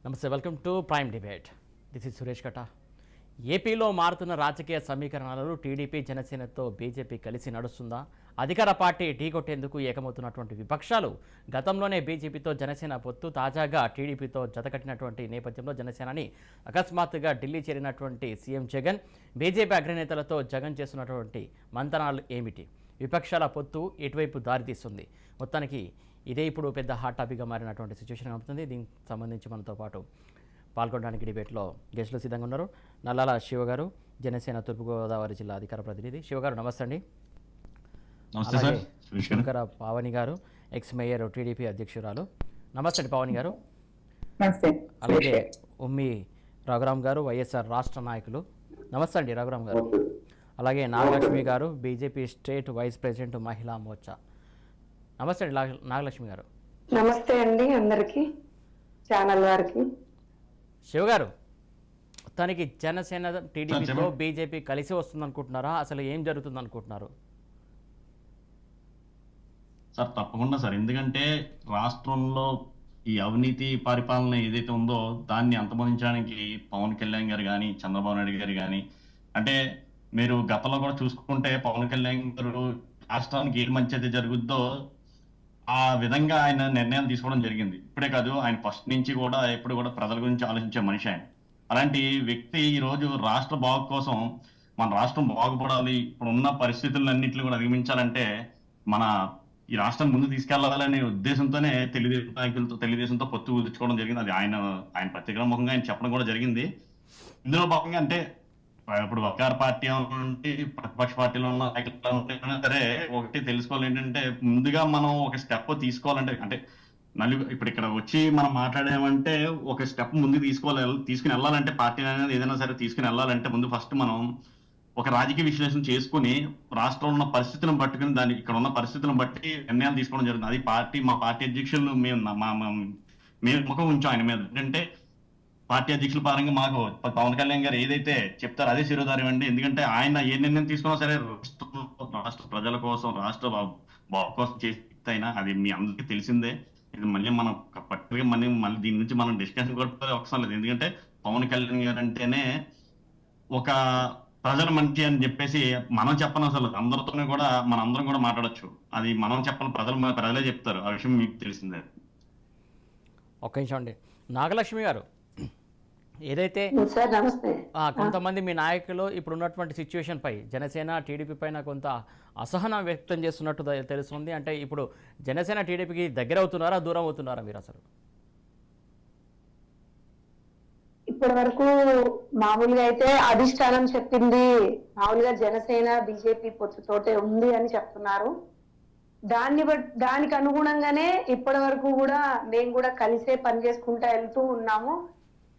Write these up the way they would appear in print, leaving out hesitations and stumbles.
నమస్తే, welcome to prime debate. This is Suresh కట. ఏపీలో మారుతున్న రాజకీయ సమీకరణాలలో టీడీపీ జనసేనతో బీజేపీ కలిసి నడుస్తుందా? అధికార పార్టీ ఢీకొట్టేందుకు ఏకమవుతున్నటువంటి విపక్షాలు గతంలోనే బీజేపీతో జనసేన పొత్తు, తాజాగా టీడీపీతో జతకట్టినటువంటి నేపథ్యంలో జనసేనని అకస్మాత్తుగా ఢిల్లీ చేరినటువంటి సీఎం జగన్, బీజేపీ అగ్రనేతలతో జగన్ చేస్తున్నటువంటి మంతనాలు ఏమిటి? విపక్షాల పొత్తు ఎటువైపు దారితీస్తుంది? మొత్తానికి ఇదే ఇప్పుడు పెద్ద హాట్ టాపిక్గా మారినటువంటి సిచ్యువేషన్ అవుతుంది. దీనికి సంబంధించి మనతో పాటు పాల్గొనడానికి డిబేట్లో గెస్టులు సిద్ధంగా ఉన్నారు. నల్లాల శివ గారు, జనసేన తూర్పుగోదావరి జిల్లా అధికార ప్రతినిధి. శివ గారు నమస్తే అండి. అలాగే శంకర పావని గారు, ఎక్స్ మేయర్ టీడీపీ అధ్యక్షురాలు. నమస్తే అండి పావని గారు. అలాగే ఉమ్మి రఘురామ్ గారు, వైఎస్ఆర్ రాష్ట్ర నాయకులు. నమస్తే అండి రఘురామ్ గారు. అలాగే నాగలక్ష్మి గారు, బీజేపీ స్టేట్ వైస్ ప్రెసిడెంట్ మహిళా మోర్చా. నమస్తే అండి నాగలక్ష్మి గారు. నమస్తే అండి అందరికి, ఛానల్ వారికి. శివ గారు, మొత్తానికి జనసేన టీడీపీతో బీజేపీ కలిసి వస్తుంది అనుకుంటున్నారా? అసలు ఏం జరుగుతుంది అనుకుంటున్నారు? సార్ తప్పకుండా సార్, ఎందుకంటే రాష్ట్రంలో ఈ అవినీతి పరిపాలన ఏదైతే ఉందో దాన్ని అంతమొందించడానికి పవన్ కళ్యాణ్ గారు కానీ, చంద్రబాబు నాయుడు గారు కానీ, అంటే మీరు గతంలో కూడా చూసుకుంటే పవన్ కళ్యాణ్ గారు రాష్ట్రానికి ఏది మంచి అయితే జరుగుద్దో ఆ విధంగా ఆయన నిర్ణయాలు తీసుకోవడం జరిగింది. ఇప్పుడే కాదు, ఆయన ఫస్ట్ నుంచి కూడా ఎప్పుడు కూడా ప్రజల గురించి ఆలోచించే మనిషి ఆయన. అలాంటి వ్యక్తి ఈ రోజు రాష్ట్ర బాగు కోసం, మన రాష్ట్రం బాగుపడాలి, ఇప్పుడు ఉన్న పరిస్థితులన్నింటినీ కూడా అధిగమించాలంటే మన ఈ రాష్ట్రం ముందు తీసుకెళ్లాలనే ఉద్దేశంతోనే తెలుగుదేశంతో పొత్తు కుదుర్చుకోవడం జరిగింది. అది ఆయన ప్రత్యేకంగా ఆయన చెప్పడం కూడా జరిగింది. ఇందులో భాగంగా అంటే ఇప్పుడు అధికార పార్టీ ఉంటే ప్రతిపక్ష పార్టీలో ఉన్న నాయకులు సరే ఒకటి తెలుసుకోవాలి ఏంటంటే, ముందుగా మనం ఒక స్టెప్ తీసుకోవాలంటే, అంటే ఇప్పుడు ఇక్కడ వచ్చి మనం మాట్లాడామంటే ఒక స్టెప్ ముందు తీసుకుని వెళ్ళాలంటే, పార్టీ అనేది ఏదైనా సరే తీసుకుని వెళ్ళాలంటే ముందు ఫస్ట్ మనం ఒక రాజకీయ విశ్లేషణ చేసుకుని రాష్ట్రంలో ఉన్న పరిస్థితులను పట్టుకుని ఇక్కడ ఉన్న పరిస్థితులను బట్టి నిర్ణయాలు తీసుకోవడం జరుగుతుంది. అది మా పార్టీ అధ్యక్షులు మేము ముఖం ఉంచాం ఆయన మీద. ఏంటంటే పార్టీ అధ్యక్షుల పరంగా మాకు పవన్ కళ్యాణ్ గారు ఏదైతే చెప్తారో అదే శిరోధార్యం అండి. ఎందుకంటే ఆయన ఏ నిర్ణయం తీసుకున్నా సరే రాష్ట్ర ప్రజల కోసం, రాష్ట్ర బాగు కోసం చేసి అయినా అది మీ అందరికీ తెలిసిందే. ఇది మళ్ళీ మనం పట్టుగా మళ్ళీ దీని నుంచి మనం డిస్కషన్ కూడా అవసరం లేదు. ఎందుకంటే పవన్ కళ్యాణ్ గారు అంటేనే ఒక ప్రజల మంచి అని చెప్పేసి మనం చెప్పను, అసలు అందరితోనే కూడా మనందరం కూడా మాట్లాడచ్చు. అది మనం చెప్పాలి, ప్రజలే చెప్తారు. ఆ విషయం మీకు తెలిసిందే. ఒక్క నిమిషం అండి నాగలక్ష్మి గారు. ఏదైతే కొంతమంది మీ నాయకులు ఇప్పుడు ఉన్నటువంటి సిచ్యువేషన్ పై, జనసేన టీడీపీ పైన కొంత అసహనం వ్యక్తం చేస్తున్నట్టు తెలుస్తుంది. అంటే ఇప్పుడు జనసేన టీడీపీకి దగ్గర అవుతున్నారా, దూరం అవుతున్నారా మీరు? అసలు ఇప్పటి వరకు మామూలుగా అయితే అధిష్టానం చెప్పింది మామూలుగా జనసేన బీజేపీ పొత్తుతోటే ఉంది అని చెప్తున్నారు. దానికి అనుగుణంగానే ఇప్పటి వరకు కూడా మేము కూడా కలిసే పని చేసుకుంటా వెళ్తూ ఉన్నాము.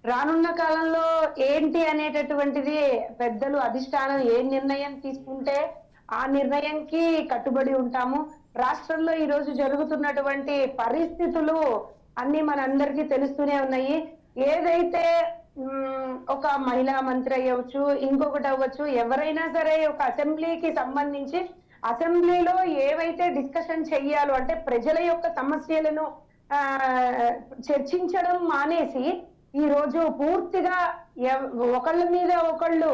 రానున్న కాలంలో ఏంటి అనేటటువంటిది పెద్దలు అధిష్టానం ఏ నిర్ణయం తీసుకుంటే ఆ నిర్ణయంకి కట్టుబడి ఉంటాము. రాష్ట్రంలో ఈ రోజు జరుగుతున్నటువంటి పరిస్థితులు అన్ని మనందరికీ తెలుస్తూనే ఉన్నాయి. ఏదైతే ఒక మహిళా మంత్రి అయ్యవచ్చు, ఇంకొకటి అవ్వచ్చు, ఎవరైనా సరే ఒక అసెంబ్లీకి సంబంధించి అసెంబ్లీలో ఏవైతే డిస్కషన్ చెయ్యాలో, అంటే ప్రజల యొక్క సమస్యలను చర్చించడం మానేసి ఈ రోజు పూర్తిగా ఒకళ్ళ మీద ఒకళ్ళు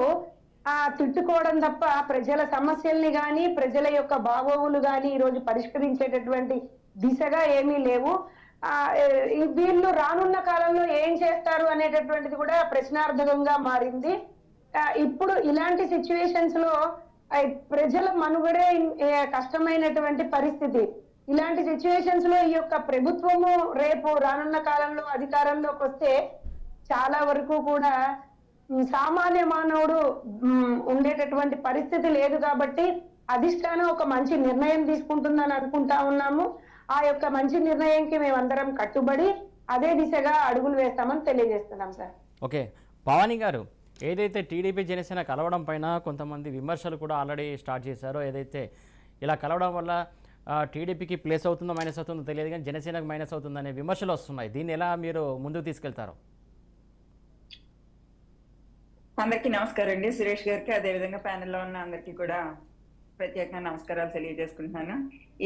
తిట్టుకోవడం తప్ప ప్రజల సమస్యల్ని గాని, ప్రజల యొక్క బాగోగులు గాని ఈ రోజు పరిష్కరించేటటువంటి దిశగా ఏమీ లేవు. వీళ్ళు రానున్న కాలంలో ఏం చేస్తారు అనేటటువంటిది కూడా ప్రశ్నార్థకంగా మారింది. ఇప్పుడు ఇలాంటి సిచ్యువేషన్స్ లో ప్రజల మనుగడే కష్టమైనటువంటి పరిస్థితి. ఇలాంటి సిచ్యువేషన్స్ లో ఈ యొక్క ప్రభుత్వము రేపు రానున్న కాలంలో అధికారంలోకి వస్తే చాలా వరకు కూడా సామాన్య మానవుడు ఉండేటటువంటి పరిస్థితి లేదు. కాబట్టి అధిష్టానం ఒక మంచి నిర్ణయం తీసుకుంటుందని అనుకుంటా ఉన్నాము. ఆ యొక్క మంచి నిర్ణయంకి మేమందరం కట్టుబడి అదే దిశగా అడుగులు వేస్తామని తెలియజేస్తున్నాం సార్. ఓకే భవానీ గారు, ఏదైతే టీడీపీ జనసేన కలవడం పైన కొంతమంది విమర్శలు కూడా ఆల్రెడీ స్టార్ట్ చేశారో, ఏదైతే ఇలా కలవడం వల్ల టీడీపీకి ప్లస్ అవుతుందో మైనస్ అవుతుందో తెలియదు కానీ జనసేనకు మైనస్ అవుతుందనే విమర్శలు వస్తున్నాయి. దీన్ని ఎలా మీరు ముందుకు తీసుకెళ్తారు? అందరికీ నమస్కారం అండి. సురేష్ గారికి, అదేవిధంగా ప్యానెల్లో ఉన్న అందరికీ కూడా ప్రత్యేకంగా నమస్కారాలు తెలియజేసుకుంటున్నాను.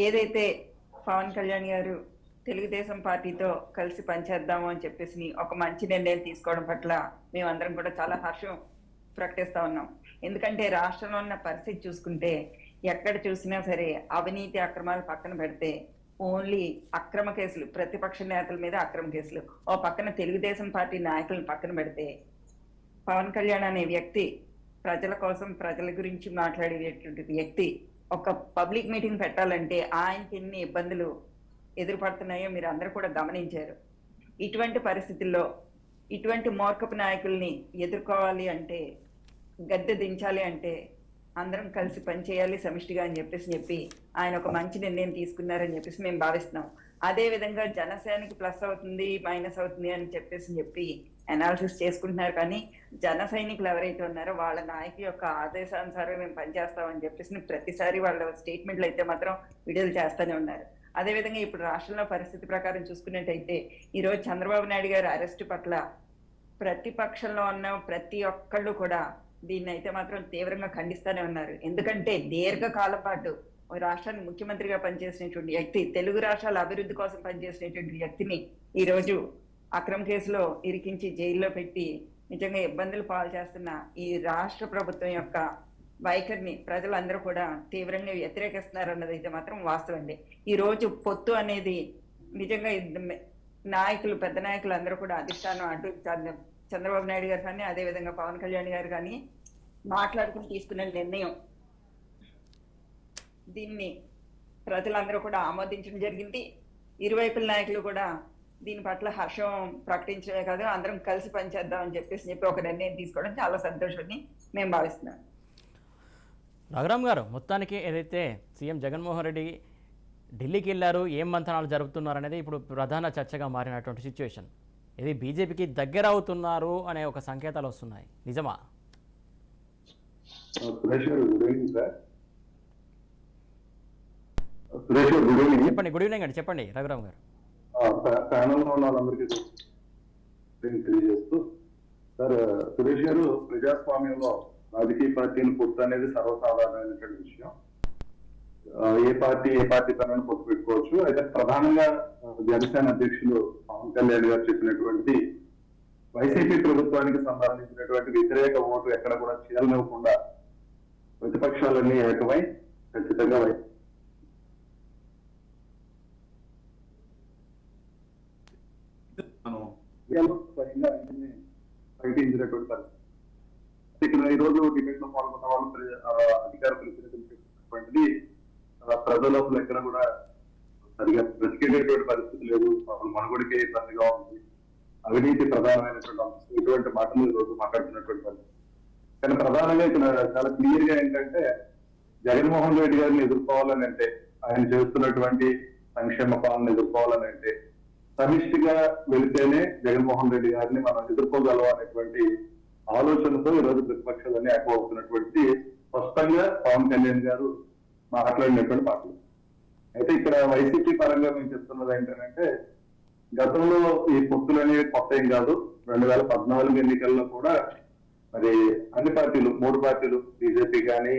ఏదైతే పవన్ కళ్యాణ్ గారు తెలుగుదేశం పార్టీతో కలిసి పనిచేద్దాము అని చెప్పేసి ఒక మంచి నిర్ణయం తీసుకోవడం పట్ల మేమందరం కూడా చాలా హర్షం ప్రకటిస్తా ఉన్నాం. ఎందుకంటే రాష్ట్రంలో ఉన్న పరిస్థితి చూసుకుంటే ఎక్కడ చూసినా సరే అవినీతి అక్రమాలు పక్కన పెడితే ఓన్లీ అక్రమ కేసులు, ప్రతిపక్ష నేతల మీద అక్రమ కేసులు. ఓ పక్కన తెలుగుదేశం పార్టీ నాయకులను పక్కన పెడితే పవన్ కళ్యాణ్ అనే వ్యక్తి ప్రజల కోసం, ప్రజల గురించి మాట్లాడేటువంటి వ్యక్తి ఒక పబ్లిక్ మీటింగ్ పెట్టాలంటే ఆయనకి ఎన్ని ఇబ్బందులు ఎదురుపడుతున్నాయో మీరు అందరూ కూడా గమనించారు. ఇటువంటి పరిస్థితుల్లో ఇటువంటి మూర్ఖపు నాయకుల్ని ఎదుర్కోవాలి అంటే, గద్దె దించాలి అంటే అందరం కలిసి పనిచేయాలి సమిష్టిగా అని చెప్పి ఆయన ఒక మంచి నిర్ణయం తీసుకున్నారని చెప్పేసి మేము భావిస్తున్నాం. అదే విధంగా జనసేనకి ప్లస్ అవుతుంది, మైనస్ అవుతుంది అని చెప్పి అనాలిసిస్ చేసుకుంటున్నారు. కానీ జన సైనికులు ఎవరైతే ఉన్నారో వాళ్ళ నాయకు యొక్క ఆదేశానుసారం మేము పనిచేస్తామని చెప్పేసి ప్రతిసారి వాళ్ళ స్టేట్మెంట్లు అయితే మాత్రం విడుదల చేస్తూనే ఉన్నారు. అదేవిధంగా ఇప్పుడు రాష్ట్రంలో పరిస్థితి ప్రకారం చూసుకున్నట్టయితే ఈరోజు చంద్రబాబు నాయుడు గారి అరెస్టు పట్ల ప్రతిపక్షంలో ఉన్న ప్రతి ఒక్కళ్ళు కూడా దీన్ని అయితే మాత్రం తీవ్రంగా ఖండిస్తూనే ఉన్నారు. ఎందుకంటే దీర్ఘకాలం పాటు రాష్ట్రానికి ముఖ్యమంత్రిగా పనిచేసినటువంటి వ్యక్తి, తెలుగు రాష్ట్రాల అభివృద్ధి కోసం పనిచేసినటువంటి వ్యక్తిని ఈ రోజు అక్రమ కేసులో ఇరికించి జైల్లో పెట్టి నిజంగా ఇబ్బందులు పాలు చేస్తున్న ఈ రాష్ట్ర ప్రభుత్వం యొక్క వైఖరిని ప్రజలందరూ కూడా తీవ్రంగా వ్యతిరేకిస్తున్నారు అన్నది అయితే మాత్రం వాస్తవం అండి. ఈ రోజు పొత్తు అనేది నిజంగా నాయకులు, పెద్ద నాయకులు అందరూ కూడా అధిష్టానం అటు చంద్రబాబు నాయుడు గారు కానీ అదే విధంగా పవన్ కళ్యాణ్ గారు కానీ మాట్లాడుకుని తీసుకున్న నిర్ణయం, దీన్ని ప్రజలందరూ కూడా ఆమోదించడం జరిగింది. ఇరువైపుల నాయకులు కూడా దీని పట్ల హర్షం ప్రకటించే కాదు, అందరం కలిసి పనిచేద్దాం అని చెప్పి ఒక నిర్ణయం తీసుకోవడం చాలా సంతోషాన్ని మేము భావిస్తున్నాం. రఘురామ్ గారు, మొత్తానికి ఏదైతే సీఎం జగన్మోహన్ రెడ్డి ఢిల్లీకి వెళ్ళారు, ఏం మంతనాలు జరుపుతున్నారు అనేది ఇప్పుడు ప్రధాన చర్చగా మారినటువంటి సిచ్యువేషన్. ఇది బీజేపీకి దగ్గర అవుతున్నారు అనే ఒక సంకేతాలు వస్తున్నాయి, నిజమా? చెప్పండి. గుడ్ ఈవినింగ్ అండి, చెప్పండి రఘురామ్ గారు. ప్యానల్లో ఉన్న వాళ్ళందరికీ తెలియజేస్తూ, సార్ సురేష్ గారు, ప్రజాస్వామ్యంలో రాజకీయ పార్టీని పొత్తు అనేది సర్వసాధారణమైనటువంటి విషయం. ఏ పార్టీ తనని పొత్తు పెట్టుకోవచ్చు. అయితే ప్రధానంగా జనసేన అధ్యక్షులు పవన్ కళ్యాణ్ గారు చెప్పినటువంటి వైసీపీ ప్రభుత్వానికి సంబంధించినటువంటి వ్యతిరేక ఓటు ఎక్కడ కూడా చీలనివ్వకుండా ప్రతిపక్షాలన్నీ ఏకమై ఖచ్చితంగా ప్రకటించినటువంటి పరిస్థితి. ఇక్కడ ఈ రోజు డిబేట్ లో పాల్గొన్న వాళ్ళు అధికార ప్రతినిధులు ప్రజల ఎక్కడ కూడా సరిగా బ్రతికేటటువంటి పరిస్థితి లేదు, మనుగడికే ఇబ్బందిగా ఉంది, అవినీతి ప్రధానమైనటువంటి అంశం, ఇటువంటి మాటలు ఈ రోజు మాట్లాడుతున్నటువంటి పరిస్థితి. కానీ ప్రధానంగా ఇక్కడ చాలా క్లియర్ గా ఏంటంటే, జగన్మోహన్ రెడ్డి గారిని ఎదుర్కోవాలని అంటే, ఆయన చేస్తున్నటువంటి సంక్షేమ పాలన ఎదుర్కోవాలని అంటే సమిష్టిగా వెళితేనే జగన్మోహన్ రెడ్డి గారిని మనం ఎదుర్కోగలం అనేటువంటి ఆలోచనతో ఈరోజు ప్రతిపక్షాలన్నీ ఏకమవుతున్నటువంటి స్పష్టంగా పవన్ కళ్యాణ్ గారు మాట్లాడినటువంటి మాటలు. అయితే ఇక్కడ వైసీపీ పరంగా మేము చెప్తున్నది ఏంటంటే, గతంలో ఈ పొత్తులు అనేవి కొత్త ఏం కాదు. 2014 ఎన్నికల్లో కూడా మరి అన్ని పార్టీలు, 3 పార్టీలు, బీజేపీ కానీ,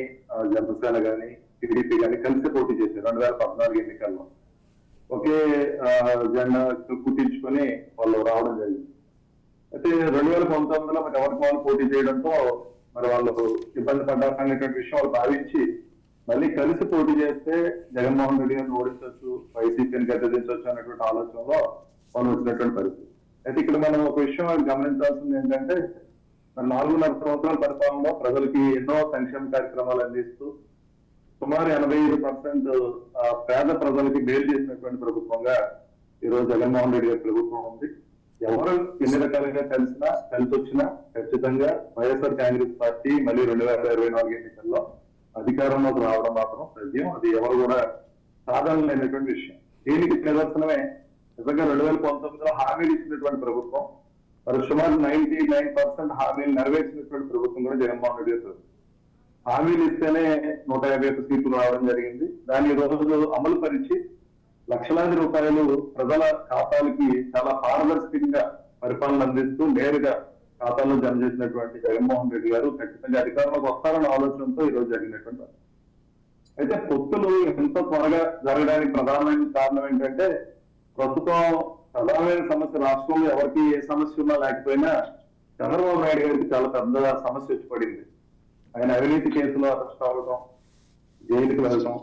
జనసేన కానీ, టీడీపీ కానీ కలిసి పోటీ చేశారు 2014 ఎన్నికల్లో. ఒకే జెండా కుట్టించుకొని వాళ్ళు రావడం జరిగింది. అయితే 2019లో మరి ఎవరికి వాళ్ళు పోటీ చేయడంతో మరి వాళ్ళు ఇబ్బంది పడ్డారనేటువంటి విషయం వాళ్ళు భావించి మళ్ళీ కలిసి పోటీ చేస్తే జగన్మోహన్ రెడ్డి గారిని ఓడించవచ్చు, వైసీపీని గద్దెదించవచ్చు అనేటువంటి ఆలోచనలో వాళ్ళు వచ్చినటువంటి పరిస్థితి. అయితే ఇక్కడ మనం ఒక విషయం గమనించాల్సింది ఏంటంటే, 4.5 సంవత్సరాల పరిపాలనలో ప్రజలకి ఎన్నో సంక్షేమ కార్యక్రమాలు అందిస్తూ సుమారు 85% పేద ప్రజలకి మేలు చేసినటువంటి ప్రభుత్వంగా ఈరోజు జగన్మోహన్ రెడ్డి గారి ప్రభుత్వం ఉంది. ఎవరు ఎన్ని రకాలుగా కలిసి వచ్చినా ఖచ్చితంగా వైఎస్ఆర్ కాంగ్రెస్ పార్టీ మళ్ళీ 2024 ఎన్నికల్లో అధికారంలోకి రావడం మాత్రం సత్యం. అది ఎవరు కూడా సాధన లేనటువంటి విషయం. దీనికి నిదర్శనమే నిజంగా 2019లో హామీలు ఇచ్చినటువంటి ప్రభుత్వం, మరి సుమారు 99% హామీలు నెరవేర్చినటువంటి ప్రభుత్వం కూడా జగన్మోహన్ రెడ్డి గారు. హామీలు ఇస్తేనే 151 సీట్లు రావడం జరిగింది. దాన్ని రోజు అమలు పరిచి లక్షలాది రూపాయలు ప్రజల ఖాతాలకి చాలా పారదర్శకంగా పరిపాలన అందిస్తూ నేరుగా ఖాతాల్లో జమ చేసినటువంటి జగన్మోహన్ రెడ్డి గారు ఖచ్చితంగా అధికారంలోకి వస్తారన్న ఆలోచనతో ఈ రోజు జరిగినటువంటి. అయితే పొత్తులు ఎంతో త్వరగా జరగడానికి ప్రధానమైన కారణం ఏంటంటే, ప్రస్తుతం ప్రధానమైన సమస్య రాష్ట్రంలో ఎవరికి ఏ సమస్య ఉన్నా లేకపోయినా చంద్రబాబు నాయుడు గారికి చాలా పెద్ద సమస్య వచ్చి పడింది. ఆయన అవినీతి కేసులో అరెస్ట్ అవ్వడం, జైలుకి వెళ్ళడం,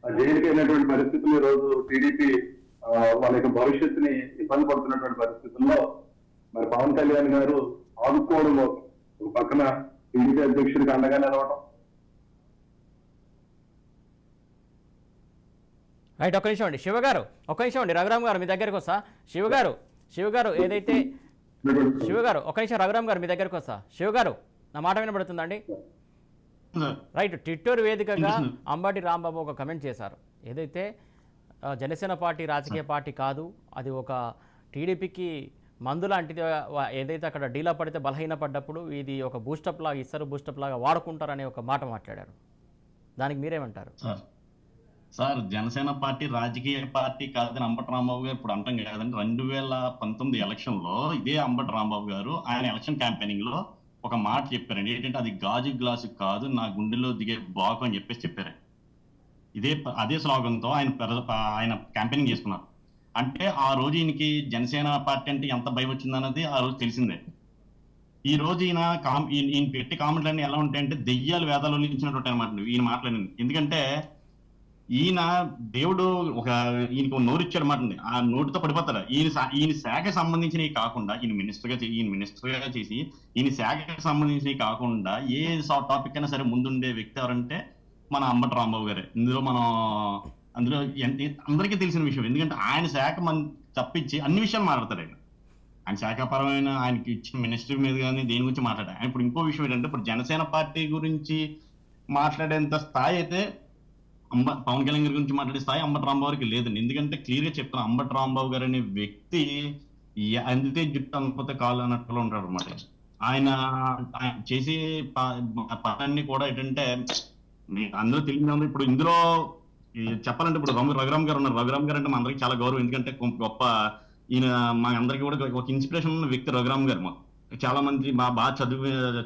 ఆ జైలుకి వెళ్ళినటువంటి పరిస్థితులు ఈ రోజు టీడీపీ వాళ్ళ యొక్క భవిష్యత్తుని ఇబ్బంది పడుతున్నటువంటి పరిస్థితుల్లో మరి పవన్ కళ్యాణ్ గారు ఆదుకోవడం, ఒక పక్కన టీడీపీ అధ్యక్షుడికి అండగా నిలవడం. రైట్, ఒక్క నిమిషం అండి శివ గారు, ఒక్క నిమిషం అండి రఘురామ్ గారు మీ దగ్గరకు వస్తా. శివ గారు ఏదైతే శివ గారు ఒక్క నిమిషం, రఘురామ్ గారు మీ దగ్గరకు వస్తా. శివ గారు నా మాట వినబడుతుందండి? రైట్, ట్విట్టర్ వేదికగా అంబటి రాంబాబు ఒక కమెంట్ చేశారు. ఏదైతే జనసేన పార్టీ రాజకీయ పార్టీ కాదు, అది ఒక టీడీపీకి మందు లాంటిది, ఏదైతే అక్కడ డీలా పడితే బలహీన పడ్డప్పుడు ఇది ఒక బూస్టప్ లాగా ఇస్తారు, బూస్టప్ లాగా వాడుకుంటారనే ఒక మాట మాట్లాడారు. దానికి మీరేమంటారు? సార్ జనసేన పార్టీ రాజకీయ పార్టీ కాదని అంబటి రాంబాబు గారు ఇప్పుడు అంటాం కాదండి. 2019 ఎలక్షన్ లో ఇదే అంబటి రాంబాబు గారు ఆయన ఎలక్షన్ క్యాంపెయినింగ్ లో ఒక మాట చెప్పారండి. ఏంటంటే అది గాజు గ్లాసు కాదు, నా గుండెలో దిగే బాకు అని చెప్పారు. అదే స్లోగన్తో ఆయన క్యాంపెయినింగ్ చేసుకున్నారు. అంటే ఆ రోజు ఈయనకి జనసేన పార్టీ అంటే ఎంత భయం వచ్చిందన్నది ఆ రోజు తెలిసిందే. ఈ రోజు ఈయన పెట్టి కామెంట్లన్నీ ఎలా ఉంటాయంటే దెయ్యాలు వేదాలు వల్లించినటువంటి అనమాట ఈయన మాట్లాడింది. ఎందుకంటే ఈయన దేవుడు ఈయనకు నోరు ఇచ్చాడు మాట, ఆ నోటితో పడిపోతాడు. ఈయన శాఖకు సంబంధించినవి కాకుండా ఈయన మినిస్టర్ గా చేసి ఈయన శాఖకు సంబంధించినవి కాకుండా ఏ టాపిక్ అయినా సరే ముందుండే వ్యక్తి ఎవరంటే మన అంబటి రాంబాబు గారే. అందులో అందరికీ తెలిసిన విషయం. ఎందుకంటే ఆయన శాఖ తప్పించి అన్ని విషయాలు మాట్లాడతాడు. ఆయన శాఖాపరమైన ఆయనకి ఇచ్చిన మినిస్ట్రీ మీద కానీ దేని గురించి మాట్లాడారు. ఇప్పుడు ఇంకో విషయం ఏంటంటే ఇప్పుడు జనసేన పార్టీ గురించి మాట్లాడేంత స్థాయి అయితే పవన్ కళ్యాణ్ గారి గురించి మాట్లాడే స్థాయి అంబటి రాంబాబు గారికి లేదండి. ఎందుకంటే క్లియర్ గా చెప్తున్నా, అంబటి రాంబాబు గారు అనే వ్యక్తి అందితే జుట్టు అనుకోతే కాలు అన్నట్టులో ఉంటాడు అనమాట. ఆయన చేసే పనులన్నీ కూడా ఏంటంటే అందులో తెలియదు. ఇప్పుడు ఇందులో చెప్పాలంటే ఇప్పుడు రఘురామ్ గారు ఉన్నారు. రఘురామ్ గారు అంటే మా అందరికి చాలా గౌరవం. ఎందుకంటే గొప్ప ఈయన మా అందరికీ కూడా ఒక ఇన్స్పిరేషన్ ఉన్న వ్యక్తి రఘురామ్ గారు. చాలా మంది బాగా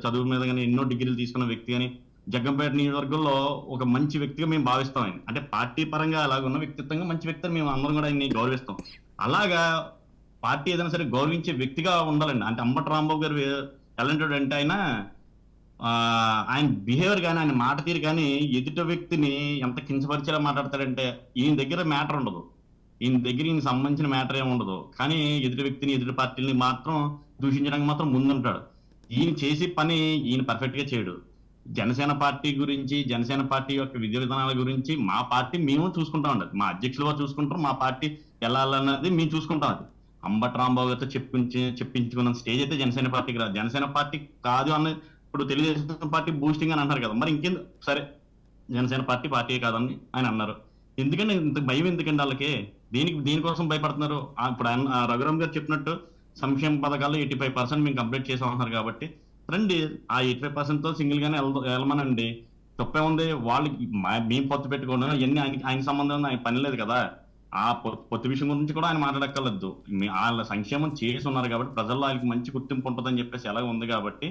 చదువు మీద కానీ ఎన్నో డిగ్రీలు తీసుకున్న వ్యక్తి కానీ జగ్గంపేట నియోజకవర్గంలో ఒక మంచి వ్యక్తిగా మేము భావిస్తాం. ఆయన అంటే పార్టీ పరంగా అలాగున్న వ్యక్తిత్వంగా మంచి వ్యక్తిని మేము అందరం కూడా ఆయన్ని గౌరవిస్తాం. అలాగా పార్టీ ఏదైనా సరే గౌరవించే వ్యక్తిగా ఉండాలండి. అంటే అంబటి రాంబాబు గారు ఎలాంటి అంటే ఆయన బిహేవియర్ కానీ ఆయన మాట తీరు కానీ ఎదుట వ్యక్తిని ఎంత కించపరిచేలా మాట్లాడతాడంటే ఈయన దగ్గర మ్యాటర్ ఉండదు, ఈయన సంబంధించిన మ్యాటర్ ఏమి ఉండదు. కానీ ఎదుటి వ్యక్తిని ఎదుటి పార్టీని మాత్రం దూషించడానికి మాత్రం ముందుంటాడు. ఈయన చేసే పని ఈయన పర్ఫెక్ట్ గా చేయడు. జనసేన పార్టీ గురించి, జనసేన పార్టీ యొక్క విధి విధానాల గురించి మా పార్టీ మేము చూసుకుంటాం అండి. మా అధ్యక్షులుగా చూసుకుంటాం, మా పార్టీ ఎలా అన్నది మేము చూసుకుంటాం. అది అంబటి రాంబాబు గారితో చెప్పించుకున్న స్టేజ్ అయితే జనసేన పార్టీకి రాదు. జనసేన పార్టీ కాదు అన్న ఇప్పుడు తెలుగుదేశం పార్టీ బూస్టింగ్ అని అంటారు కదా, మరి ఇంకేం సరే జనసేన పార్టీ కాదని ఆయన అన్నారు. ఎందుకంటే ఇంత భయం ఎందుకండి వాళ్ళకి? దేనికోసం భయపడుతున్నారు? ఇప్పుడు ఆయన రఘురామ్ గారు చెప్పినట్టు సంక్షేమ పథకాలు 85% మేము కంప్లీట్ చేసామన్నారు కాబట్టి రండి, ఆ 85% తో సింగిల్ గానే వెళ్ళమనండి. తప్పే ఉంది. వాళ్ళకి మేము పొత్తు పెట్టుకోవడం ఇవన్నీ ఆయన సంబంధం ఆయన పని లేదు కదా. ఆ పొత్తు విషయం గురించి కూడా ఆయన మాట్లాడక్కర్లేదు. వాళ్ళ సంక్షేమం చేసి ఉన్నారు కాబట్టి ప్రజల్లో ఆయనకి మంచి గుర్తింపు ఉంటుందని చెప్పేసి ఎలాగ ఉంది కాబట్టి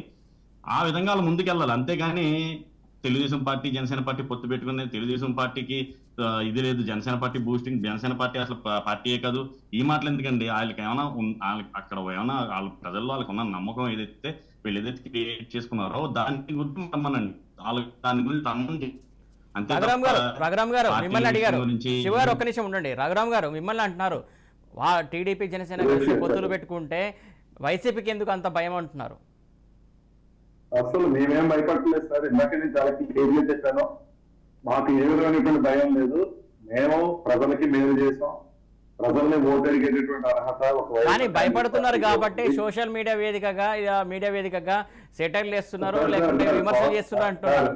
ఆ విధంగా వాళ్ళు ముందుకెళ్ళాలి. అంతేగాని తెలుగుదేశం పార్టీ జనసేన పార్టీ పొత్తు పెట్టుకునే తెలుగుదేశం పార్టీకి ఇది లేదు, Janasena party boosting, Janasena party అసలు పార్టీయే కాదు, ఈ మాటలు ఎందుకండి? వాళ్ళకి ఏమైనా అక్కడ ఏమైనా వాళ్ళ ప్రజల్లో వాళ్ళకి ఉన్న నమ్మకం ఏదైతే వీళ్ళు ఏదైతే క్రియేట్ చేసుకున్నారో దాని గురించి రమ్మనండి. వాళ్ళకి దాని గురించి రమ్మని. రఘురామ్ గారు మిమ్మల్ని అడిగారు. శివ గారు ఒక్క నిమిషం ఉండండి. రఘురామ్ గారు మిమ్మల్ని అంటున్నారు, టీడీపీ జనసేన కలిసి పొత్తులు పెట్టుకుంటే వైసీపీకి ఎందుకు అంత భయం అంటున్నారు? అసలు మేమేం భయపడలేదు సార్. ఇందాక నేను చాలా క్లియర్గా చెప్పాను, మాకు ఏ విధమైనటువంటి భయం లేదు. మేము ప్రజలకి మేలు చేసాం, ప్రజల్ని ఓటు అడిగేటటువంటి అర్హత. కానీ భయపడుతున్నారు కాబట్టి సోషల్ మీడియా వేదికగా సెటైర్లు వేస్తున్నారు, లేకుంటే విమర్శలు చేస్తున్నారు అంటున్నారు.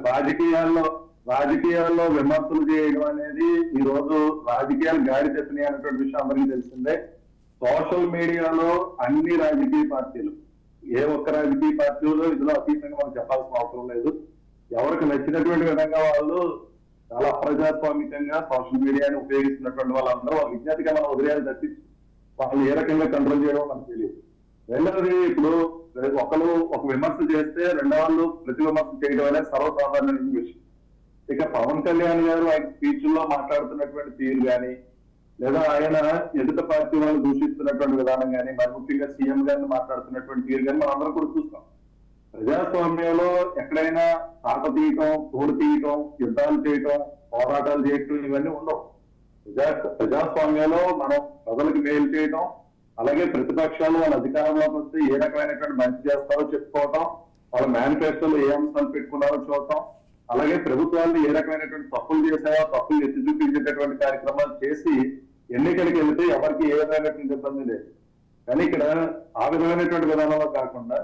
రాజకీయాల్లో విమర్శలు చేయడం అనేది ఈ రోజు రాజకీయాలు గాడి తెచ్చినాయి అనేటువంటి విషయం అందరికీ తెలిసిందే. సోషల్ మీడియాలో అన్ని రాజకీయ పార్టీలు, ఏ ఒక్క రాజకీయ పార్టీలో ఇందులో అతీతంగా మనం చెప్పాల్సిన అవసరం లేదు. ఎవరికి నచ్చినటువంటి విధంగా వాళ్ళు చాలా అప్రజాస్వామికంగా సోషల్ మీడియాని ఉపయోగిస్తున్నటువంటి వాళ్ళందరూ వాళ్ళ విజ్ఞాతిగా మనం వదిలేయాలి తప్పించి వాళ్ళు ఏ రకంగా కంట్రోల్ చేయడం మనకు తెలియదు. రెండవది, ఇప్పుడు ఒకరు ఒక విమర్శ చేస్తే రెండో వాళ్ళు ప్రతి విమర్శ చేయడం అనేది సర్వసాధారణమైన విషయం. ఇక పవన్ కళ్యాణ్ గారు ఆయన స్పీచ్ లో మాట్లాడుతున్నటువంటి తీరు కానీ, లేదా ఆయన ఎదుట పార్టీ వాళ్ళు దూషిస్తున్నటువంటి విధానం కానీ, మరి ముఖ్యంగా సీఎం గారిని మాట్లాడుతున్నటువంటి తీరు కానీ మనం అందరం కూడా చూస్తాం. ప్రజాస్వామ్యంలో ఎక్కడైనా తాట తీయటం, తోడు తీయటం, యుద్ధాలు చేయటం, పోరాటాలు చేయటం ఇవన్నీ ఉండవు. ప్రజాస్వామ్యంలో మనం ప్రజలకు మేలు చేయటం, అలాగే ప్రతిపక్షాలు వాళ్ళ అధికారంలోకి వస్తే ఏ రకమైనటువంటి మంచి చేస్తారో చెప్పుకోవటం, వాళ్ళ మేనిఫెస్టోలో ఏ అంశాలు పెట్టుకున్నారో చూడటం, అలాగే ప్రభుత్వాలు ఏ రకమైనటువంటి తప్పులు చేశాయో తప్పులు ఎత్తి చూపించేటటువంటి కార్యక్రమాలు చేసి ఎన్నికలకు వెళితే ఎవరికి ఏ విధమైనటువంటి ఇబ్బంది లేదు. కానీ ఇక్కడ ఆ విధమైనటువంటి విధానంలో కాకుండా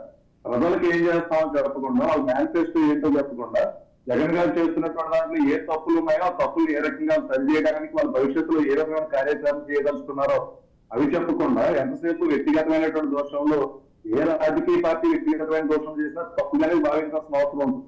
ప్రజలకు ఏం చేస్తామో చెప్పకుండా, వాళ్ళ మేనిఫెస్టో ఏంటో చెప్పకుండా, జగన్ గారు చేస్తున్నటువంటి దాంట్లో ఏ తప్పులు ఉన్నాయో ఆ తప్పులు ఏ రకంగా సరి చేయడానికి వాళ్ళ భవిష్యత్తులో ఏ రకమైన కార్యాచరణ చేయదలుచుకున్నారో అవి చెప్పకుండా ఎంతసేపు వ్యక్తిగతమైనటువంటి దోషంలో ఏ రాజకీయ పార్టీ వ్యక్తిగతమైన దోషం చేసినా తప్పుగానే భావించాల్సిన అవసరం ఉంది.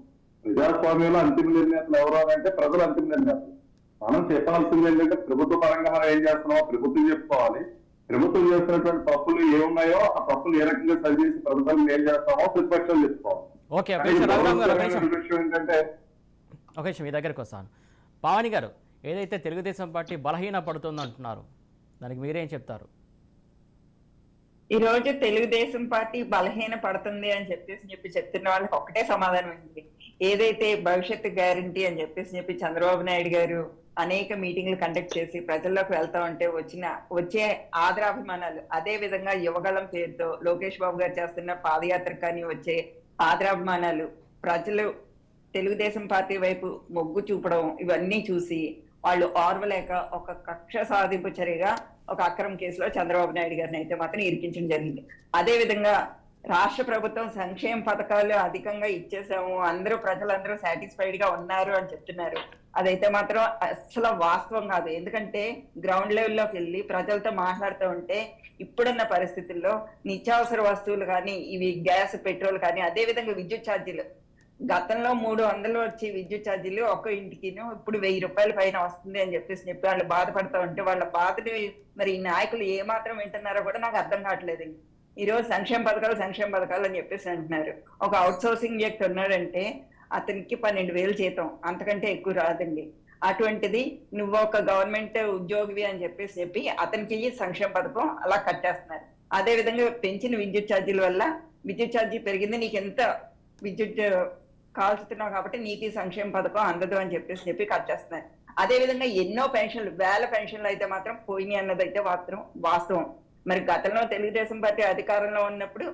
ప్రజాస్వామ్యంలో అంతిమ నిర్ణేతలు ఎవరు అంటే ప్రజలు అంతిమ నిర్ణేతలు. మనం చెప్పాల్సింది ఏంటంటే ప్రభుత్వ పరంగా మనం ఏం చేస్తున్నామో ప్రభుత్వం చెప్పుకోవాలి. ప్రభుత్వం చేస్తున్నటువంటి తప్పులు ఏమున్నాయో ఆ తప్పులు ఏ రకంగా సరిచేసి ప్రభుత్వం ఏం చేస్తామో ప్రతిపక్షాలు చెప్పుకోవాలి. ఓకే, విషయం ఏంటంటే ఒక నిమిషం మీ దగ్గరకు వస్తాను. పావని గారు, ఏదైతే తెలుగుదేశం పార్టీ బలహీన పడుతుంది అంటున్నారు, దానికి మీరేం చెప్తారు? ఈ రోజు తెలుగుదేశం పార్టీ బలహీన పడుతుంది అని చెప్పి చెప్తున్న వాళ్ళకి ఒకటే సమాధానం ఉంది. ఏదైతే భవిష్యత్తు గ్యారంటీ అని చెప్పి చంద్రబాబు నాయుడు గారు అనేక మీటింగ్లు కండక్ట్ చేసి ప్రజల్లోకి వెళ్తా ఉంటే వచ్చే ఆదరాభిమానాలు, అదే విధంగా యువగళం పేరుతో లోకేష్ బాబు గారు చేస్తున్న పాదయాత్ర కానీ వచ్చే ఆదరాభిమానాలు, ప్రజలు తెలుగుదేశం పార్టీ వైపు మొగ్గు చూపడం, ఇవన్నీ చూసి వాళ్ళు ఓర్వలేక ఒక కక్ష సాధింపు చర్యగా ఒక అక్రమ కేసులో చంద్రబాబు నాయుడు గారిని అయితే మాత్రం ఇరికించడం జరిగింది. అదే విధంగా రాష్ట్ర ప్రభుత్వం సంక్షేమ పథకాలు అధికంగా ఇచ్చేసాము, ప్రజలందరూ సాటిస్ఫైడ్ గా ఉన్నారు అని చెప్తున్నారు. అదైతే మాత్రం అసలు వాస్తవం కాదు. ఎందుకంటే గ్రౌండ్ లెవెల్లోకి వెళ్ళి ప్రజలతో మాట్లాడుతూ ఉంటే ఇప్పుడున్న పరిస్థితుల్లో నిత్యావసర వస్తువులు కానీ, ఇవి గ్యాస్, పెట్రోల్ కానీ, అదే విధంగా విద్యుత్ ఛార్జీలు, గతంలో 300 వచ్చి విద్యుత్ ఛార్జీలు ఒక్క ఇంటికి ఇప్పుడు 1000 రూపాయల పైన వస్తుంది అని చెప్పి వాళ్ళు బాధపడతా ఉంటే వాళ్ళ బాధని మరి ఈ నాయకులు ఏమాత్రం వింటున్నారో కూడా నాకు అర్థం కావట్లేదు. ఈ రోజు సంక్షేమ పథకాలు అని చెప్పేసి అంటున్నారు. ఒక అవుట్ సోర్సింగ్ వ్యక్తి ఉన్నాడంటే అతనికి 12,000 జీతం, అంతకంటే ఎక్కువ రాదండి. అటువంటిది నువ్వు ఒక గవర్నమెంట్ ఉద్యోగివి అని చెప్పి అతనికి సంక్షేమ పథకం అలా కట్టేస్తున్నారు. అదే విధంగా పెంచిన విద్యుత్ ఛార్జీల వల్ల విద్యుత్ ఛార్జీ పెరిగింది, నీకు ఎంత విద్యుత్ కాల్చుతున్నావు కాబట్టి నీకు సంక్షేమ పథకం అందదు అని చెప్పి కట్ చేస్తున్నారు. అదే విధంగా ఎన్నో పెన్షన్లు, వేల పెన్షన్లు అయితే మాత్రం పోయినాయి అన్నది అయితే మాత్రం వాస్తవం. మరి గతంలో తెలుగుదేశం పార్టీ అధికారంలో ఉన్నప్పుడు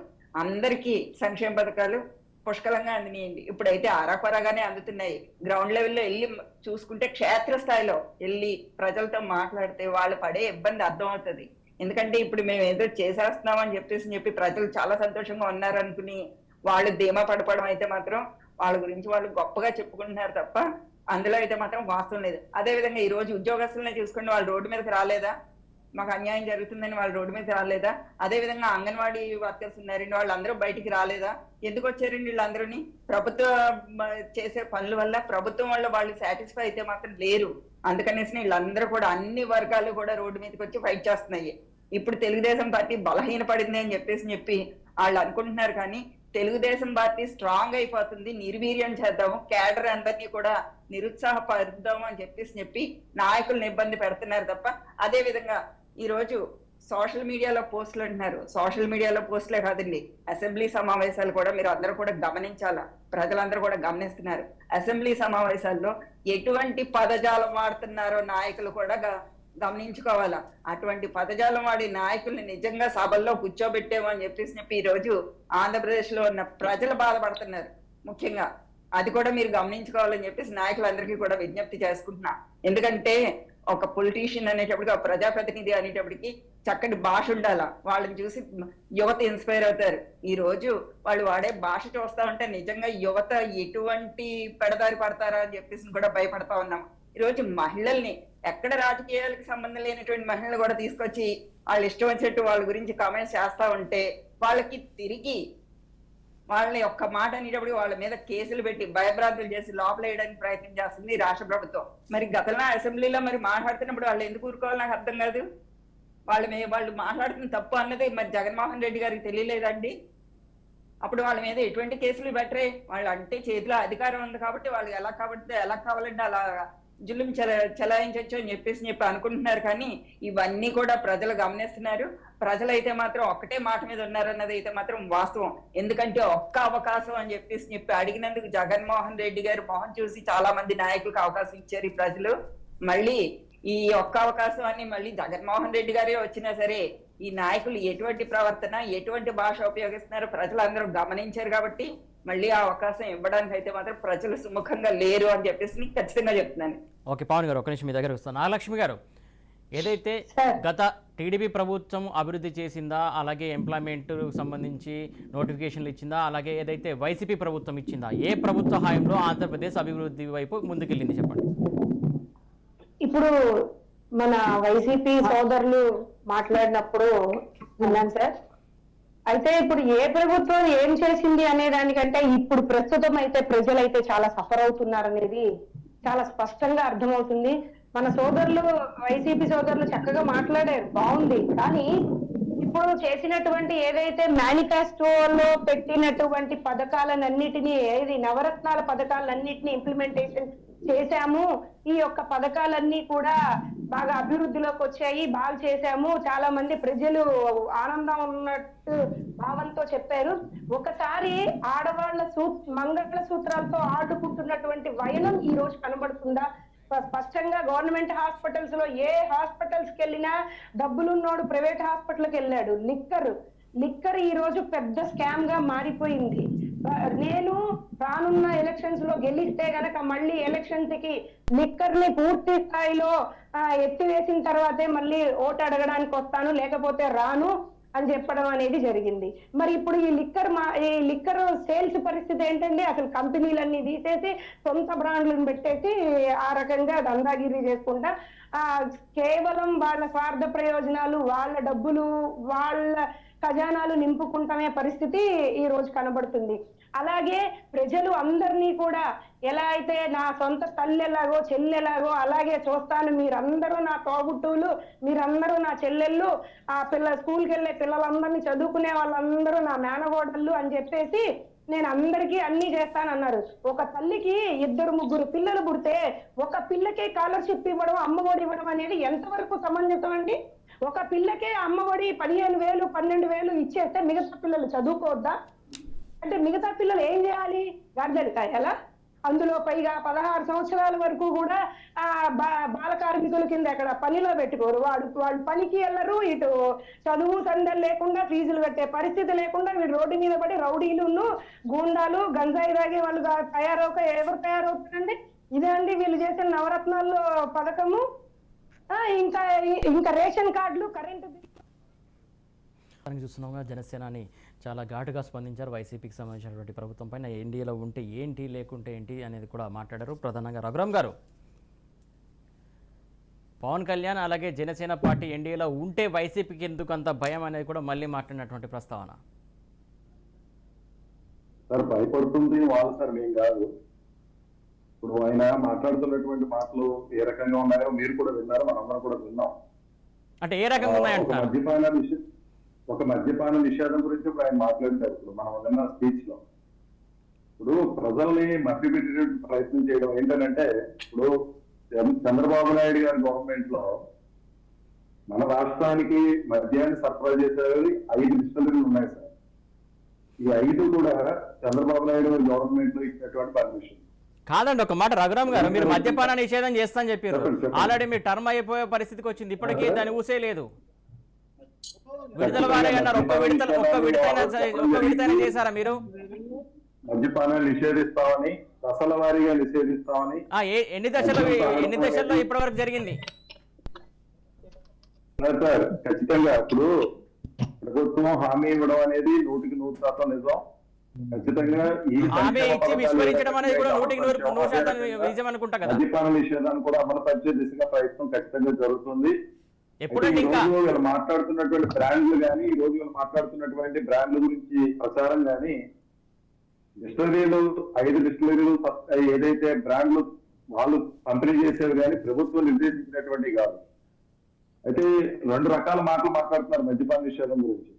అందరికీ సంక్షేమ పథకాలు పుష్కలంగా అందినాయండి. ఇప్పుడైతే అరకొరగానే అందుతున్నాయి. గ్రౌండ్ లెవెల్లో వెళ్ళి చూసుకుంటే, క్షేత్రస్థాయిలో వెళ్ళి ప్రజలతో మాట్లాడితే వాళ్ళు పడే ఇబ్బంది అర్థం అవుతుంది. ఎందుకంటే ఇప్పుడు మేము ఏదో చేసేస్తున్నాం అని చెప్పి ప్రజలు చాలా సంతోషంగా ఉన్నారు అనుకుని వాళ్ళు ధీమా పడిపోవడం అయితే మాత్రం వాళ్ళ గురించి వాళ్ళు గొప్పగా చెప్పుకుంటున్నారు తప్ప అందులో అయితే మాత్రం వాస్తవం లేదు. అదే విధంగా ఈ రోజు ఉద్యోగస్తులనే చూసుకుంటే వాళ్ళు రోడ్డు మీదకి రాలేదా? మాకు అన్యాయం జరుగుతుందని వాళ్ళు రోడ్డు మీద రాలేదా? అదే విధంగా అంగన్వాడీ వర్కర్స్ ఉన్నారండి, వాళ్ళందరూ బయటికి రాలేదా? ఎందుకు వచ్చారండి వీళ్ళందరూని? ప్రభుత్వం చేసే పనుల వల్ల, ప్రభుత్వం వల్ల వాళ్ళు సాటిస్ఫై అయితే మాత్రం లేరు. అందుకనేసి వీళ్ళందరూ కూడా అన్ని వర్గాలు కూడా రోడ్డు మీదకి వచ్చి ఫైట్ చేస్తున్నాయి. ఇప్పుడు తెలుగుదేశం పార్టీ బలహీన పడింది అని చెప్పి వాళ్ళు అనుకుంటున్నారు. కానీ తెలుగుదేశం పార్టీ స్ట్రాంగ్ అయిపోతుంది, నిర్వీర్యం చేద్దాము, క్యాడర్ అందరినీ కూడా నిరుత్సాహపరుద్దాము అని చెప్పి నాయకులను ఇబ్బంది పెడుతున్నారు తప్ప. అదే విధంగా ఈ రోజు సోషల్ మీడియాలో పోస్టులు అంటున్నారు. సోషల్ మీడియాలో పోస్టులే కాదండి, అసెంబ్లీ సమావేశాలు కూడా మీరు అందరూ కూడా గమనించాలా, ప్రజలందరూ కూడా గమనిస్తున్నారు. అసెంబ్లీ సమావేశాల్లో ఎటువంటి పదజాలం వాడుతున్నారో నాయకులు కూడా గమనించుకోవాలా. అటువంటి పదజాలం వాడి నాయకుల్ని నిజంగా సభల్లో కూర్చోబెట్టేమో అని చెప్పి ఈ రోజు ఆంధ్రప్రదేశ్ లో ఉన్న ప్రజలు బాధపడుతున్నారు. ముఖ్యంగా అది కూడా మీరు గమనించుకోవాలని చెప్పేసి నాయకులందరికీ కూడా విజ్ఞప్తి చేసుకుంటున్నా. ఎందుకంటే ఒక పొలిటీషియన్ అనేటప్పటికి, ఒక ప్రజాప్రతినిధి అనేటప్పటికి చక్కటి భాష ఉండాలా. వాళ్ళని చూసి యువత ఇన్స్పైర్ అవుతారు. ఈ రోజు వాళ్ళు వాడే భాష చూస్తా ఉంటే నిజంగా యువత ఎటువంటి పెడదారి పడతారా అని చెప్పేసి కూడా భయపడతా ఉన్నాం. ఈ రోజు మహిళల్ని, ఎక్కడ రాజకీయాలకు సంబంధం లేనటువంటి మహిళలు కూడా తీసుకొచ్చి వాళ్ళు ఇష్టం వచ్చినట్టు వాళ్ళ గురించి కామెంట్స్ చేస్తా ఉంటే వాళ్ళకి తిరిగి వాళ్ళని ఒక్క మాట అనేటప్పుడు వాళ్ళ మీద కేసులు పెట్టి భయభ్రాంతులు చేసి లోపల వేయడానికి ప్రయత్నం చేస్తుంది రాష్ట్ర ప్రభుత్వం. మరి గతంలో అసెంబ్లీలో మరి మాట్లాడుతున్నప్పుడు వాళ్ళు ఎందుకు ఊరుకోవాలి నాకు అర్థం కాదు. వాళ్ళు మాట్లాడుతున్న తప్పు అన్నది మరి జగన్మోహన్ రెడ్డి గారికి తెలియలేదండి? అప్పుడు వాళ్ళ మీద ఎటువంటి కేసులు పెట్టరే? వాళ్ళు అంటే చేతిలో అధికారం ఉంది కాబట్టి వాళ్ళు ఎలా కావాలంటే అలా జులుం చలాయించవచ్చు అని చెప్పి అనుకుంటున్నారు. కానీ ఇవన్నీ కూడా ప్రజలు గమనిస్తున్నారు. ప్రజలైతే మాత్రం ఒక్కటే మాట మీద ఉన్నారన్నది అయితే మాత్రం వాస్తవం. ఎందుకంటే ఒక్క అవకాశం అని చెప్పి అడిగినందుకు జగన్మోహన్ రెడ్డి గారు మొహం చూసి చాలా మంది నాయకులకు అవకాశం ఇచ్చారు ఈ ప్రజలు. మళ్ళీ ఈ ఒక్క అవకాశాన్ని మళ్ళీ జగన్మోహన్ రెడ్డి గారే వచ్చినా సరే ఈ నాయకులు ఎటువంటి ప్రవర్తన, ఎటువంటి భాష ఉపయోగిస్తున్నారో ప్రజలందరూ గమనించారు. కాబట్టి మళ్ళీ ఆ అవకాశం ఇవ్వడానికి అయితే మాత్రం ప్రజలు సుముఖంగా లేరు అని చెప్పేసి ఖచ్చితంగా చెప్తున్నాను. ఓకే పవన్ గారు, ఒక నిమిషం మీ దగ్గర వస్తాను. నాగలక్ష్మి గారు, ఏదైతే గత టీడీపీ ప్రభుత్వం అభివృద్ధి చేసిందా, అలాగే ఎంప్లాయ్మెంట్ సంబంధించి నోటిఫికేషన్లు ఇచ్చిందా, అలాగే ఏదైతే వైసీపీ ప్రభుత్వం ఇచ్చిందా, ఏ ప్రభుత్వ హాయంలో ఆంధ్రప్రదేశ్ అభివృద్ధి వైపు ముందుకెళ్ళింది చెప్పండి. ఇప్పుడు మన వైసీపీ సోదరులు మాట్లాడినప్పుడు విన్నాను సార్. అయితే ఇప్పుడు ఏ ప్రభుత్వం ఏం చేసింది అనే దానికంటే ఇప్పుడు ప్రస్తుతం అయితే ప్రజలైతే చాలా సఫర్ అవుతున్నారు అనేది చాలా స్పష్టంగా అర్థమవుతుంది. మన సోదరులు వైసీపీ సోదరులు చక్కగా మాట్లాడారు, బాగుంది. కానీ ఇప్పుడు చేసినటువంటి ఏదైతే మేనిఫెస్టోలో పెట్టినటువంటి పథకాలన్నిటినీ, ఏది నవరత్నాల పథకాలన్నిటినీ ఇంప్లిమెంటేషన్ చేశాము, ఈ యొక్క పథకాలన్నీ కూడా బాగా అభివృద్ధిలోకి వచ్చాయి, బాగా చేశాము, చాలా మంది ప్రజలు ఆనందం ఉన్నట్టు భావంతో చెప్పారు. ఒకసారి ఆడవాళ్ల మంగళ సూత్రాలతో ఆడుకుంటున్నటువంటి వైనం ఈ రోజు కనబడుతుందా? స్పష్టంగా గవర్నమెంట్ హాస్పిటల్స్ లో ఏ హాస్పిటల్స్ కి వెళ్ళినా డబ్బులున్నోడు ప్రైవేట్ హాస్పిటల్కి వెళ్ళాడు. లిక్కర్ ఈ రోజు పెద్ద స్కామ్ గా మారిపోయింది. నేను రానున్న ఎలక్షన్స్ లో గెలిస్తే గనక మళ్ళీ ఎలక్షన్స్ కి లిక్కర్ ని పూర్తి స్థాయిలో ఎత్తివేసిన తర్వాతే మళ్ళీ ఓటు అడగడానికి వస్తాను, లేకపోతే రాను అని చెప్పడం అనేది జరిగింది. మరి ఇప్పుడు ఈ లిక్కర్ సేల్స్ పరిస్థితి ఏంటండి? అసలు కంపెనీలన్నీ తీసేసి సొంత బ్రాండ్లను పెట్టేసి ఆ రకంగా దందాగిరి చేసుకుంటా కేవలం వాళ్ళ స్వార్థ ప్రయోజనాలు, వాళ్ళ డబ్బులు, వాళ్ళ ఖజానాలు నింపుకుంటమే పరిస్థితి ఈ రోజు కనబడుతుంది. అలాగే ప్రజలు అందరినీ కూడా ఎలా అయితే నా సొంత తల్లెలాగో చెల్లెలాగో అలాగే చూస్తాను, మీరందరూ నా తోబుట్టువులు, మీరందరూ నా చెల్లెళ్ళు, ఆ స్కూల్కి వెళ్ళే పిల్లలందరినీ, చదువుకునే వాళ్ళందరూ నా మేనగోడళ్ళు అని చెప్పేసి నేను అందరికీ అన్ని చేస్తానన్నారు. ఒక తల్లికి 2-3 పిల్లలు పుడితే ఒక పిల్లకే స్కాలర్షిప్ ఇవ్వడం, అమ్మఒడి ఇవ్వడం అనేది ఎంతవరకు సమంజసం అండి? ఒక పిల్లకే అమ్మఒడి 15,000 12,000 ఇచ్చేస్తే మిగతా పిల్లలు చదువుకోవద్దా? అంటే మిగతా పిల్లలు ఏం చేయాలి? గర్దలు కాయాలా? అందులో పైగా 16 సంవత్సరాల వరకు కూడా బాల కార్మికుల కింద ఎక్కడ పనిలో పెట్టుకోరు. వాళ్ళు పనికి వెళ్ళరు, ఇటు చదువు సందలు లేకుండా ఫీజులు కట్టే పరిస్థితి లేకుండా వీడు రోడ్డు మీద పడి రౌడీలు, గూండాలు, గంజాయి తాగే వాళ్ళు ఎవరు తయారవుతారండి? ఇదే అండి వీళ్ళు చేసిన నవరత్నాల్లో పథకము. ఇంకా రేషన్ కార్డులు, కరెంటు చూస్తున్నాం జనసేనాని చాలా ఘాటుగా స్పందించారు వైసీపీకి సంబంధించినటువంటి ప్రభుత్వం పైన. ఎన్డీఏలో ఉంటే ఏంటి, లేకుంటే ఏంటి అనేది కూడా మాట్లాడారు. ప్రధానంగా రఘురామ్ గారు, పవన్ కళ్యాణ్ అలాగే జనసేన పార్టీ ఎన్డీఏలో ఉంటే వైసీపీకి ఎందుకు అంత భయం అనేది కూడా మళ్ళీ మాట్లాడినటువంటి ప్రస్తావన. సార్ భయపడుతుంది వాళ్ళు సార్, మేము కాదు. ఇప్పుడు ఆయన మాట్లాడుతున్నటువంటి మాటలు ఏ రకంగా ఉన్నాయో మీరు కూడా విన్నారు, మనందరం కూడా విన్నాం. అంటే ఏ రకంగా ఉన్నాయంటున్నారు? ఒక మద్యపాన నిషేధం గురించి ఇప్పుడు ఆయన మాట్లాడతారు. ఇప్పుడు మనం విన్న స్పీచ్ లో ఇప్పుడు ప్రజల్ని మభ్యపెట్టే ప్రయత్నం చేయడం ఏంటంటే, ఇప్పుడు చంద్రబాబు నాయుడు గారి గవర్నమెంట్ లో మన రాష్ట్రానికి మద్యాన్ని సరఫరా చేసేవి 5 డిస్టిలరీలు ఉన్నాయి సార్. ఈ 5 కూడా చంద్రబాబు నాయుడు గారి గవర్నమెంట్ లో ఇచ్చినటువంటి పర్మిషన్ కాదండి. ఒక మాట రఘురామ్ గారు, మీరు మద్యపాన నిషేధం చేస్తానని చెప్పారు, ఆల్రెడీ మీ టర్మ్ అయిపోయే పరిస్థితికి వచ్చింది, ఇప్పటికీ దాని ఊసే లేదు. విడుదల వారే అన్నారు, ఒక్క విడతైనా చేశారా మీరు? మద్యపానాన్ని నిషేధిస్తామని, దశల వారీగా నిషేధిస్తామని ఎన్ని దశల్లో ఇప్పటి వరకు జరిగింది? సార్ ఖచ్చితంగా ఇప్పుడు ప్రభుత్వం హామీ ఇవ్వడం అనేది 100% నిజం. ఖచ్చితంగా ఈ హామీ ఇచ్చి విస్మరించడం అనేది కూడా 100% నిజం అనుకుంటా కదా. మద్యపాన నిషేధాన్ని కూడా అమలుపరిచే దిశగా ప్రయత్నం ఖచ్చితంగా జరుగుతుంది. ఎప్పుడంటే ఇంకా వీళ్ళు మాట్లాడుతున్నటువంటి బ్రాండ్లు కానీ, ఈ రోజు వీళ్ళు మాట్లాడుతున్నటువంటి బ్రాండ్ల గురించి ప్రచారం కానీ, డిస్టిలరీలు 5 డిస్టిలరీలు ఏదైతే బ్రాండ్లు వాళ్ళు పంపిణీ చేసేవి కానీ ప్రభుత్వం నిర్దేశించినటువంటి కాదు. అయితే 2 రకాల మాటలు మాట్లాడుతున్నారు మద్యపాన నిషేధం గురించి.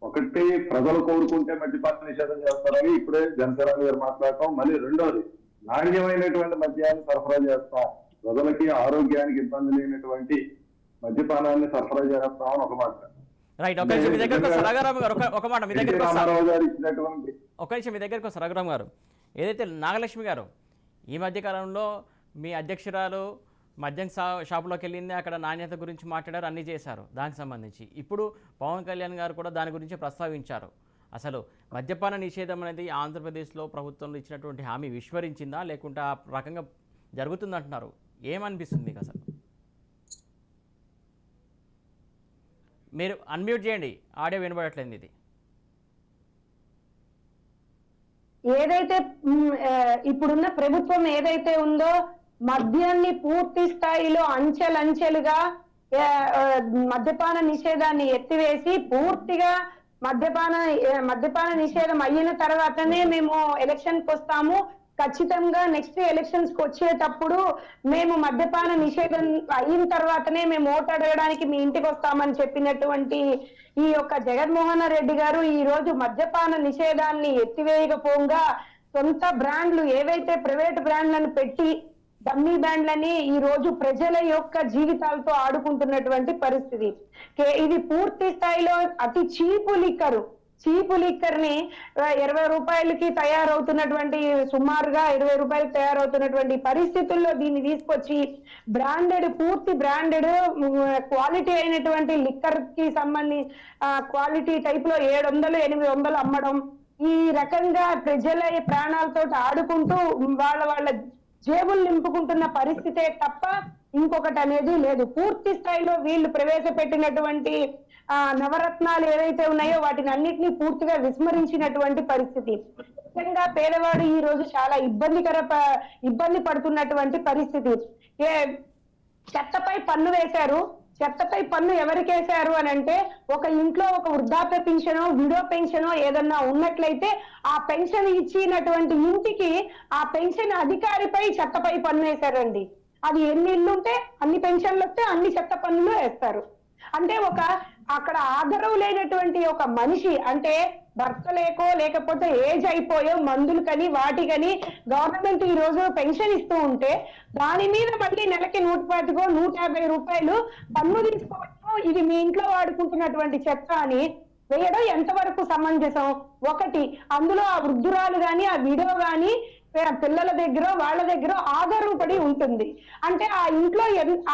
ఒకటి ప్రజలు కోరుకుంటే మద్యపాన నిషేధం చేస్తారని ఇప్పుడే జనసేన గారు మాట్లాడటం, మళ్ళీ రెండోది నాణ్యమైనటువంటి మద్యాన్ని సరఫరా చేస్తాం ప్రజలకి ఆరోగ్యానికి ఇబ్బంది లేనటువంటి మద్యపానాన్ని సరఫరా చేస్తామని ఒక మాట. రైట్, ఒక నిమిషం మీ దగ్గరకు వస్తారు రఘురామ్ గారు, ఒక మాట మీ దగ్గరకు వస్తారు. రామారావు గారు ఇచ్చినటువంటి ఒక నిమిషం మీ దగ్గరకు వస్తారు రఘురామ్ గారు. ఏదైతే నాగలక్ష్మి గారు ఈ మధ్యకాలంలో మీ అధ్యక్షురాలు మద్యం షాపులోకి వెళ్ళింది, అక్కడ నాణ్యత గురించి మాట్లాడారు, అన్నీ చేశారు. దానికి సంబంధించి ఇప్పుడు పవన్ కళ్యాణ్ గారు కూడా దాని గురించి ప్రస్తావించారు. అసలు మద్యపాన నిషేధం అనేది ఆంధ్రప్రదేశ్లో ప్రభుత్వంలో ఇచ్చినటువంటి హామీ విస్మరించిందా, లేకుంటే ఆ రకంగా జరుగుతుందంటున్నారు? ఏమనిపిస్తుంది మీకు అసలు? మీరు అన్మ్యూట్ చేయండి, ఆడియో వినబడట్లేదు ఇది. ఏదైతే ఇప్పుడున్న ప్రభుత్వం ఏదైతే ఉందో మద్యాన్ని పూర్తి స్థాయిలో అంచెలంచెలుగా మద్యపాన నిషేధాన్ని ఎత్తివేసి పూర్తిగా మద్యపాన నిషేధం అయిన తర్వాతనే మేము ఎలక్షన్ కి వస్తాము, ఖచ్చితంగా నెక్స్ట్ ఎలక్షన్స్ కి వచ్చేటప్పుడు మేము మద్యపాన నిషేధం అయిన తర్వాతనే మేము ఓటు అడగడానికి మీ ఇంటికి వస్తామని చెప్పినటువంటి ఈ యొక్క జగన్మోహన్ రెడ్డి గారు ఈ రోజు మద్యపాన నిషేధాన్ని ఎత్తివేయకపోగా సొంత బ్రాండ్లు ఏవైతే ప్రైవేట్ బ్రాండ్లను పెట్టి డమ్మీ బ్రాండ్లని ఈ రోజు ప్రజల యొక్క జీవితాలతో ఆడుకుంటున్నటువంటి పరిస్థితి. ఇది పూర్తి స్థాయిలో అతి చీపు లిక్కర్ ని 20 రూపాయలకి తయారవుతున్నటువంటి, సుమారుగా 20 రూపాయలకి తయారవుతున్నటువంటి పరిస్థితుల్లో దీన్ని తీసుకొచ్చి పూర్తి బ్రాండెడ్ క్వాలిటీ అయినటువంటి లిక్కర్ కి సంబంధించి క్వాలిటీ టైప్ లో 700-800 అమ్మడం, ఈ రకంగా ప్రజల ప్రాణాలతో ఆడుకుంటూ వాళ్ళ జేబులు నింపుకుంటున్న పరిస్థితే తప్ప ఇంకొకటి అనేది లేదు. పూర్తి స్థాయిలో వీళ్ళు ప్రవేశపెట్టినటువంటి నవరత్నాలు ఏవైతే ఉన్నాయో వాటిని అన్నిటినీ పూర్తిగా విస్మరించినటువంటి పరిస్థితి. ముఖ్యంగా పేదవాడు ఈ రోజు చాలా ఇబ్బంది పడుతున్నటువంటి పరిస్థితి. చెత్తపై పన్ను వేశారు. చెత్తపై పన్ను ఎవరికి వేశారు అని అంటే, ఒక ఇంట్లో ఒక వృద్ధాప్య పెన్షనో విడో పెన్షనో ఏదన్నా ఉన్నట్లయితే ఆ పెన్షన్ ఇచ్చినటువంటి ఇంటికి ఆ పెన్షన్ అధికారిపై చెత్తపై పన్ను వేశారండి. అది ఎన్ని ఇల్లు ఉంటే అన్ని పెన్షన్లు వస్తే అన్ని చెత్త పన్నులు వేస్తారు. అంటే అక్కడ ఆదరవు లేనటువంటి ఒక మనిషి, అంటే భర్త లేకపోతే ఏజ్ అయిపోయో మందులకని వాటికని గవర్నమెంట్ ఈ రోజు పెన్షన్ ఇస్తూ ఉంటే దాని మీద మళ్ళీ నెలకి 150-150 రూపాయలు పన్ను తీసుకోవడం, ఇది మీ ఇంట్లో వాడుకుంటున్నటువంటి చెత్త అని వేయడం ఎంతవరకు సమంజసం? ఒకటి, అందులో ఆ వృద్ధురాలు గాని ఆ విడో గాని పిల్లల దగ్గర వాళ్ళ దగ్గర ఆధారపడి ఉంటుంది. అంటే ఆ ఇంట్లో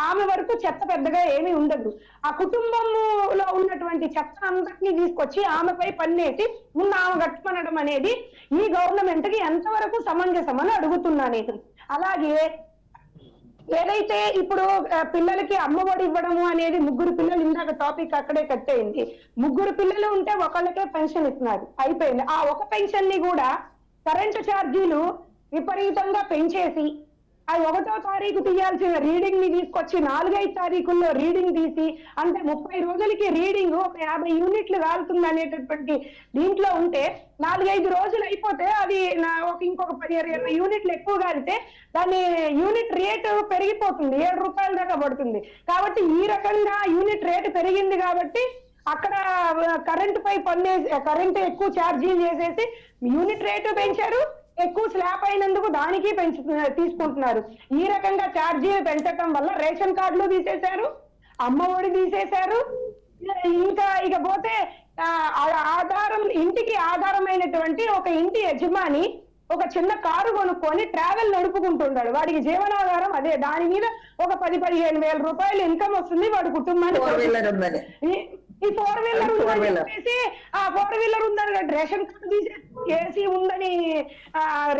ఆమె వరకు చెత్త పెద్దగా ఏమీ ఉండదు. ఆ కుటుంబంలో ఉన్నటువంటి చెత్త అంతటినీ తీసుకొచ్చి ఆమెపై పన్నేసి ముందు ఆమె కట్టుకొనడం అనేది ఈ గవర్నమెంట్ కి ఎంతవరకు సమంజసం అని అడుగుతున్నా నేను. అలాగే ఏదైతే ఇప్పుడు పిల్లలకి అమ్మఒడి ఇవ్వడము అనేది, 3 పిల్లలు, ఇందాక టాపిక్ అక్కడే కట్టేయింది. 3 పిల్లలు ఉంటే ఒకళ్ళకే పెన్షన్ ఇస్తున్నారు, అయిపోయింది. ఆ ఒక పెన్షన్ ని కూడా కరెంటు ఛార్జీలు విపరీతంగా పెంచేసి అది 1వ తారీఖు తీయాల్సిన రీడింగ్ ని తీసుకొచ్చి 4-5 తారీఖుల్లో రీడింగ్ తీసి, అంటే 30 రోజులకి రీడింగ్ ఒక 50 యూనిట్లు కాలుతుంది అనేటటువంటి దీంట్లో ఉంటే 4-5 రోజులు అయిపోతే అది ఇంకొక 10-20 యూనిట్లు ఎక్కువ కాలితే దాని యూనిట్ రేటు పెరిగిపోతుంది, 7 రూపాయల దాకా పడుతుంది. కాబట్టి ఈ రకంగా యూనిట్ రేటు పెరిగింది కాబట్టి అక్కడ కరెంటు పై కరెంటు ఎక్కువ ఛార్జీలు చేసేసి యూనిట్ రేటు పెంచారు, ఎక్కువ స్లాబ్ అయినందుకు దానికి తీసుకుంటున్నారు. ఈ రకంగా ఛార్జీలు పెంచడం వల్ల రేషన్ కార్డులు తీసేశారు, అమ్మ ఒడి తీసేశారు. ఇకపోతే ఇంటికి ఆధారమైనటువంటి ఒక ఇంటి యజమాని ఒక చిన్న కారు కొనుక్కొని ట్రావెల్ నడుపుకుంటున్నాడు, వాడికి జీవనాధారం అదే. దాని మీద ఒక 10-15 వేల రూపాయలు ఇన్కమ్ వస్తుంది వాడి కుటుంబానికి. ఈ 4 వీలర్ ఉందని చెప్పేసి ఆ 4 వీలర్ ఉందని రేషన్ కార్డు తీసేసి, ఏసీ ఉందని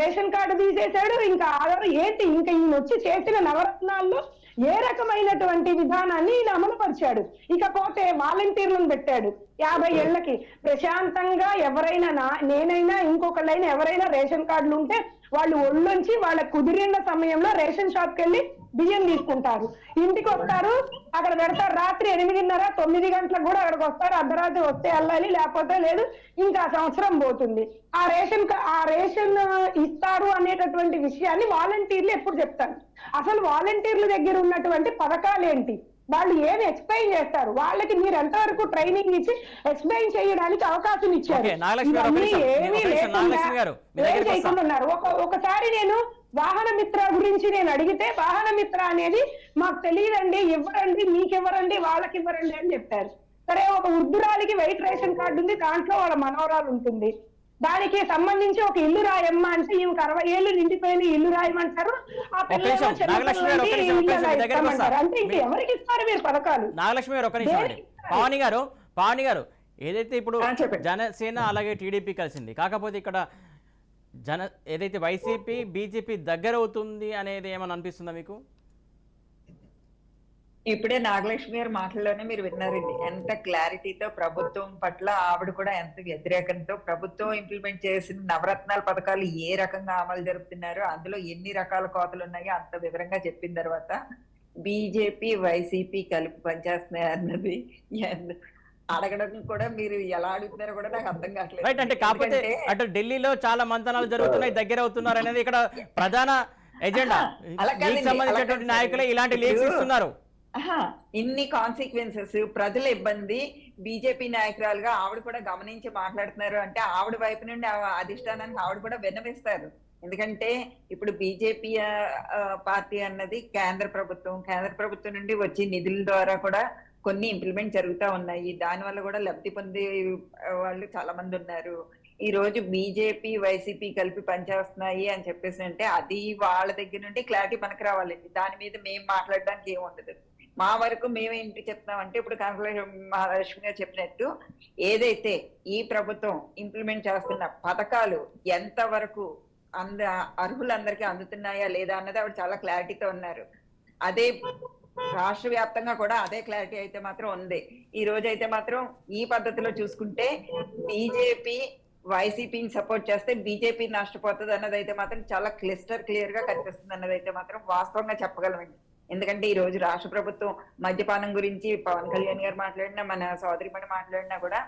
రేషన్ కార్డు తీసేశాడు. ఇంకా ఆధారం ఏంటి? ఇంకా ఈయన వచ్చి చేసిన నవరత్నాల్లో ఏ రకమైనటువంటి విధానాన్ని ఈయన అమలు పరిచాడు? ఇకపోతే వాలంటీర్లను పెట్టాడు 50 ఏళ్లకి. ప్రశాంతంగా ఎవరైనా, నేనైనా ఇంకొకళ్ళైనా ఎవరైనా రేషన్ కార్డులు ఉంటే వాళ్ళు ఒళ్ళొంచి వాళ్ళ కుదిరిన సమయంలో రేషన్ షాప్కి వెళ్ళి బియ్యం తీసుకుంటారు, ఇంటికి వస్తారు, అక్కడ పెడతారు. రాత్రి 8:30-9 గంటలకు కూడా అక్కడికి వస్తారు. అర్ధరాత్రి వస్తే వెళ్ళాలి, లేకపోతే లేదు. ఇంకా సంవత్సరం పోతుంది. ఆ రేషన్ ఇస్తారు అనేటటువంటి విషయాన్ని వాలంటీర్లు ఎప్పుడు చెప్తారు? అసలు వాలంటీర్ల దగ్గర ఉన్నటువంటి పథకాలు ఏంటి, వాళ్ళు ఏమి ఎక్స్ప్లెయిన్ చేస్తారు, వాళ్ళకి మీరు ఎంతవరకు ట్రైనింగ్ ఇచ్చి ఎక్స్ప్లెయిన్ చేయడానికి అవకాశం ఇచ్చారు? ఏమీ లేకుండా ఏం చేయకుండా ఉన్నారు. ఒకసారి నేను వాహన మిత్ర గురించి నేను అడిగితే వాహన మిత్ర అనేది మాకు తెలియదండి, ఇవ్వరండి, మీకివ్వరండి, వాళ్ళకి ఇవ్వరండి అని చెప్పారు. సరే, ఒక వృద్ధురాలికి వైట్ రేషన్ కార్డు ఉంది, దాంట్లో వాళ్ళ మనవరాలు ఉంటుంది, దానికి సంబంధించి ఒక ఇల్లు రాయమ్మా అంటే ఈమెకు 60 ఏళ్ళు నిండిపోయిన ఇల్లు రాయమంటారు. ఆ పిల్లలు అంటే ఇంకా ఎవరికి ఇస్తారు మీరు పథకాలు? నాగలక్ష్మి గారు ఒక నిమిషం అండి. పావని గారు ఏదైతే ఇప్పుడు జనసేన అలాగే టీడీపీ కలిసింది, కాకపోతే ఇక్కడ ఏదైతే వైసీపీ బీజేపీ దగ్గర అవుతుంది అనేది ఏమని అనిపిస్తుందా మీకు? ఇప్పుడే నాగలక్ష్మి గారి మాటల్లోనే మీరు విన్నారండి, ఎంత క్లారిటీతో ప్రభుత్వం పట్ల ఆవిడ కూడా ఎంత వ్యతిరేకంతో ప్రభుత్వం ఇంప్లిమెంట్ చేసిన నవరత్నాల పథకాలు ఏ రకంగా అమలు జరుపుతున్నారో, అందులో ఎన్ని రకాల కోతలు ఉన్నాయో అంత వివరంగా చెప్పిన తర్వాత బీజేపీ వైసీపీ కలిపి పనిచేస్తున్నాయి అన్నది అడగడం కూడా మీరు ఎలా అడుగుతున్నారో కూడా నాకు అర్థం కావట్లేదు. అంటే కాకపోతే అటు ఢిల్లీలో చాలా మంతనాలు జరుగుతున్నాయి, దగ్గర అవుతున్నారు అనేది ఇక్కడ ప్రధాన ఎజెండా. సంబంధించినటువంటి నాయకులే ఇలాంటి లీక్స్ ఇస్తున్నారు. ఇన్ని కాన్సిక్వెన్సెస్, ప్రజల ఇబ్బంది బీజేపీ నాయకురాలుగా ఆవిడ కూడా గమనించి మాట్లాడుతున్నారు అంటే ఆవిడ వైపు నుండి అధిష్టానానికి ఆవిడ కూడా విన్నవిస్తారు. ఎందుకంటే ఇప్పుడు బీజేపీ పార్టీ అన్నది కేంద్ర ప్రభుత్వం నుండి వచ్చే నిధుల ద్వారా కూడా కొన్ని ఇంప్లిమెంట్ జరుగుతూ ఉన్నాయి. దానివల్ల కూడా లబ్ధి పొందే వాళ్ళు చాలా మంది ఉన్నారు. ఈ రోజు బీజేపీ వైసీపీ కలిపి పనిచేస్తున్నాయి అని చెప్పేసి అంటే అది వాళ్ళ దగ్గర నుండి క్లారిటీ మనకు రావాలండి. దాని మీద మేము మాట్లాడడానికి ఏముండదు. మా వరకు మేమేంటి చెప్తున్నామంటే ఇప్పుడు మహాలక్ష్మి గారు చెప్పినట్టు ఏదైతే ఈ ప్రభుత్వం ఇంప్లిమెంట్ చేస్తున్న పథకాలు ఎంత వరకు అర్హులందరికీ అందుతున్నాయా లేదా అన్నది ఆవిడ చాలా క్లారిటీతో ఉన్నారు. అదే రాష్ట్ర వ్యాప్తంగా కూడా అదే క్లారిటీ అయితే మాత్రం ఉంది. ఈ రోజు అయితే మాత్రం ఈ పద్ధతిలో చూసుకుంటే బీజేపీ వైసీపీని సపోర్ట్ చేస్తే బీజేపీ నష్టపోతుంది అన్నది అయితే మాత్రం చాలా క్లియర్ గా కనిపిస్తుంది అన్నది అయితే మాత్రం వాస్తవంగా చెప్పగలమండి. ఎందుకంటే ఈ రోజు రాష్ట్ర ప్రభుత్వం మద్యపానం గురించి పవన్ కళ్యాణ్ గారు మాట్లాడినా, మన సోదరిమణి మాట్లాడినా కూడా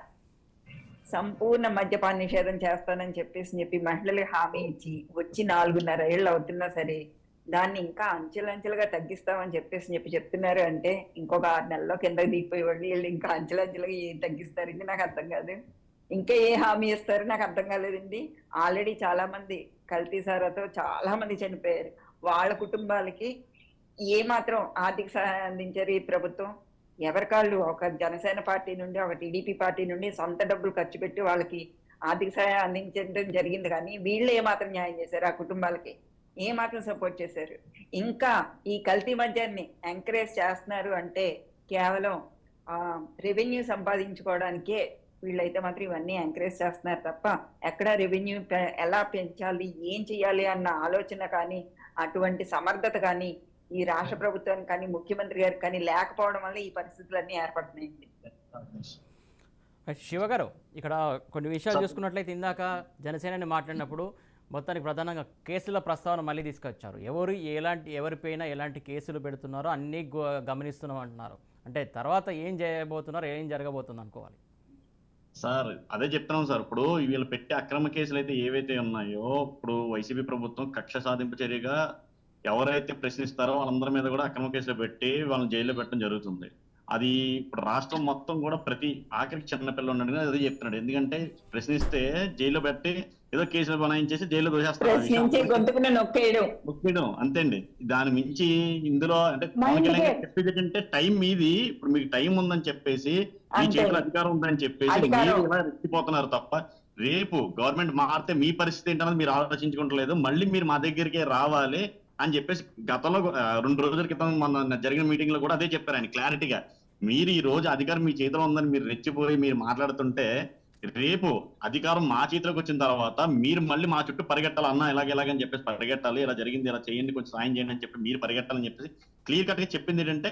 సంపూర్ణ మద్యపాన నిషేధం చేస్తానని చెప్పి మహిళలకు హామీ ఇచ్చి వచ్చి 4.5 ఏళ్ళు అవుతున్నా సరే దాన్ని ఇంకా అంచెలంచెలుగా తగ్గిస్తామని చెప్పి చెప్తున్నారు. అంటే ఇంకొక 6 నెలల్లో కిందకి దిగిపోయి వీళ్ళు ఇంకా అంచెలంచెలుగా ఏం తగ్గిస్తారండి నాకు అర్థం కాదు. ఇంకా ఏ హామీ ఇస్తారో నాకు అర్థం కాలేదండి. ఆల్రెడీ చాలా మంది కల్తీ సారాతో చాలా మంది చనిపోయారు. వాళ్ళ కుటుంబాలకి ఏ మాత్రం ఆర్థిక సహాయం అందించారు ఈ ప్రభుత్వం? ఎవరికాళ్ళు ఒక జనసేన పార్టీ నుండి ఒక టీడీపీ పార్టీ నుండి సొంత డబ్బులు ఖర్చు పెట్టి వాళ్ళకి ఆర్థిక సహాయం అందించడం జరిగింది. కానీ వీళ్ళు ఏమాత్రం న్యాయం చేశారు? ఆ కుటుంబాలకి ఏమాత్రం సపోర్ట్ చేశారు? ఇంకా ఈ కల్తీ మద్యాన్ని ఎంకరేజ్ చేస్తున్నారు అంటే కేవలం రెవెన్యూ సంపాదించుకోవడానికే వీళ్ళైతే మాత్రం ఇవన్నీ ఎంకరేజ్ చేస్తున్నారు తప్ప ఎక్కడ రెవెన్యూ ఎలా పెంచాలి, ఏం చెయ్యాలి అన్న ఆలోచన కానీ అటువంటి సమర్థత కానీ ఈ రాష్ట్ర ప్రభుత్వానికి కానీ ముఖ్యమంత్రి గారికి కానీ లేకపోవడం వల్ల ఈ పరిస్థితులన్నీ ఏర్పడుతున్నాయండి. శివ గారు, ఇక్కడ కొన్ని విషయాలు చూసుకున్నట్లయితే ఇందాక జనసేనని మాట్లాడినప్పుడు మొత్తానికి ప్రధానంగా కేసుల ప్రస్తావన మళ్ళీ తీసుకొచ్చారు. ఎవరిపైన ఎలాంటి కేసులు పెడుతున్నారో అన్నీ గమనిస్తున్నాం అంటున్నారు. అంటే తర్వాత ఏం చేయబోతున్నారు, ఏం జరగబోతుంది అనుకోవాలి? సార్ అదే చెప్తున్నాం సార్. ఇప్పుడు వీళ్ళు పెట్టే అక్రమ కేసులు అయితే ఏవైతే ఉన్నాయో, ఇప్పుడు వైసీపీ ప్రభుత్వం కక్ష సాధింపు చర్యగా ఎవరైతే ప్రశ్నిస్తారో వాళ్ళందరి మీద కూడా అక్రమ కేసులు పెట్టి వాళ్ళని జైల్లో పెట్టడం జరుగుతుంది. అది ఇప్పుడు రాష్ట్రం మొత్తం కూడా ప్రతి ఆఖరికి చిన్నపిల్ల ఉన్నాడు అదే చెప్తున్నాడు. ఎందుకంటే ప్రశ్నిస్తే జైల్లో పెట్టి ఏదో కేసులు బనాయించేసి జైల్లో దోషేస్తారు అంతేండి. దాని మించి ఇందులో అంటే చెప్పేది ఏంటంటే టైం మీది, ఇప్పుడు మీకు టైం ఉందని చెప్పేసి మీ చేతిలో అధికారం ఉందని చెప్పేసి మీరు ఇలా రెచ్చిపోతున్నారు తప్ప రేపు గవర్నమెంట్ మారితే మీ పరిస్థితి ఏంటన్నది మీరు ఆలోచించుకుంటలేదు. మళ్ళీ మీరు మా దగ్గరికే రావాలి అని చెప్పేసి గతంలో 2 రోజుల క్రితం మన జరిగిన మీటింగ్ లో కూడా అదే చెప్పారు ఆయన క్లారిటీగా. మీరు ఈ రోజు అధికారం మీ చేతిలో ఉందని మీరు రెచ్చిపోయి మీరు మాట్లాడుతుంటే రేపు అధికారం మా చేతిలోకి వచ్చిన తర్వాత మీరు మళ్ళీ మా చుట్టూ పరిగెట్టాలి, అన్న ఇలాగని చెప్పేసి పరిగెట్టాలి, ఇలా జరిగింది ఇలా చేయండి, కొంచెం సాయం చేయండి అని చెప్పి మీరు పరిగెట్టాలని చెప్పేసి క్లియర్ కట్ గా చెప్పింది ఏంటంటే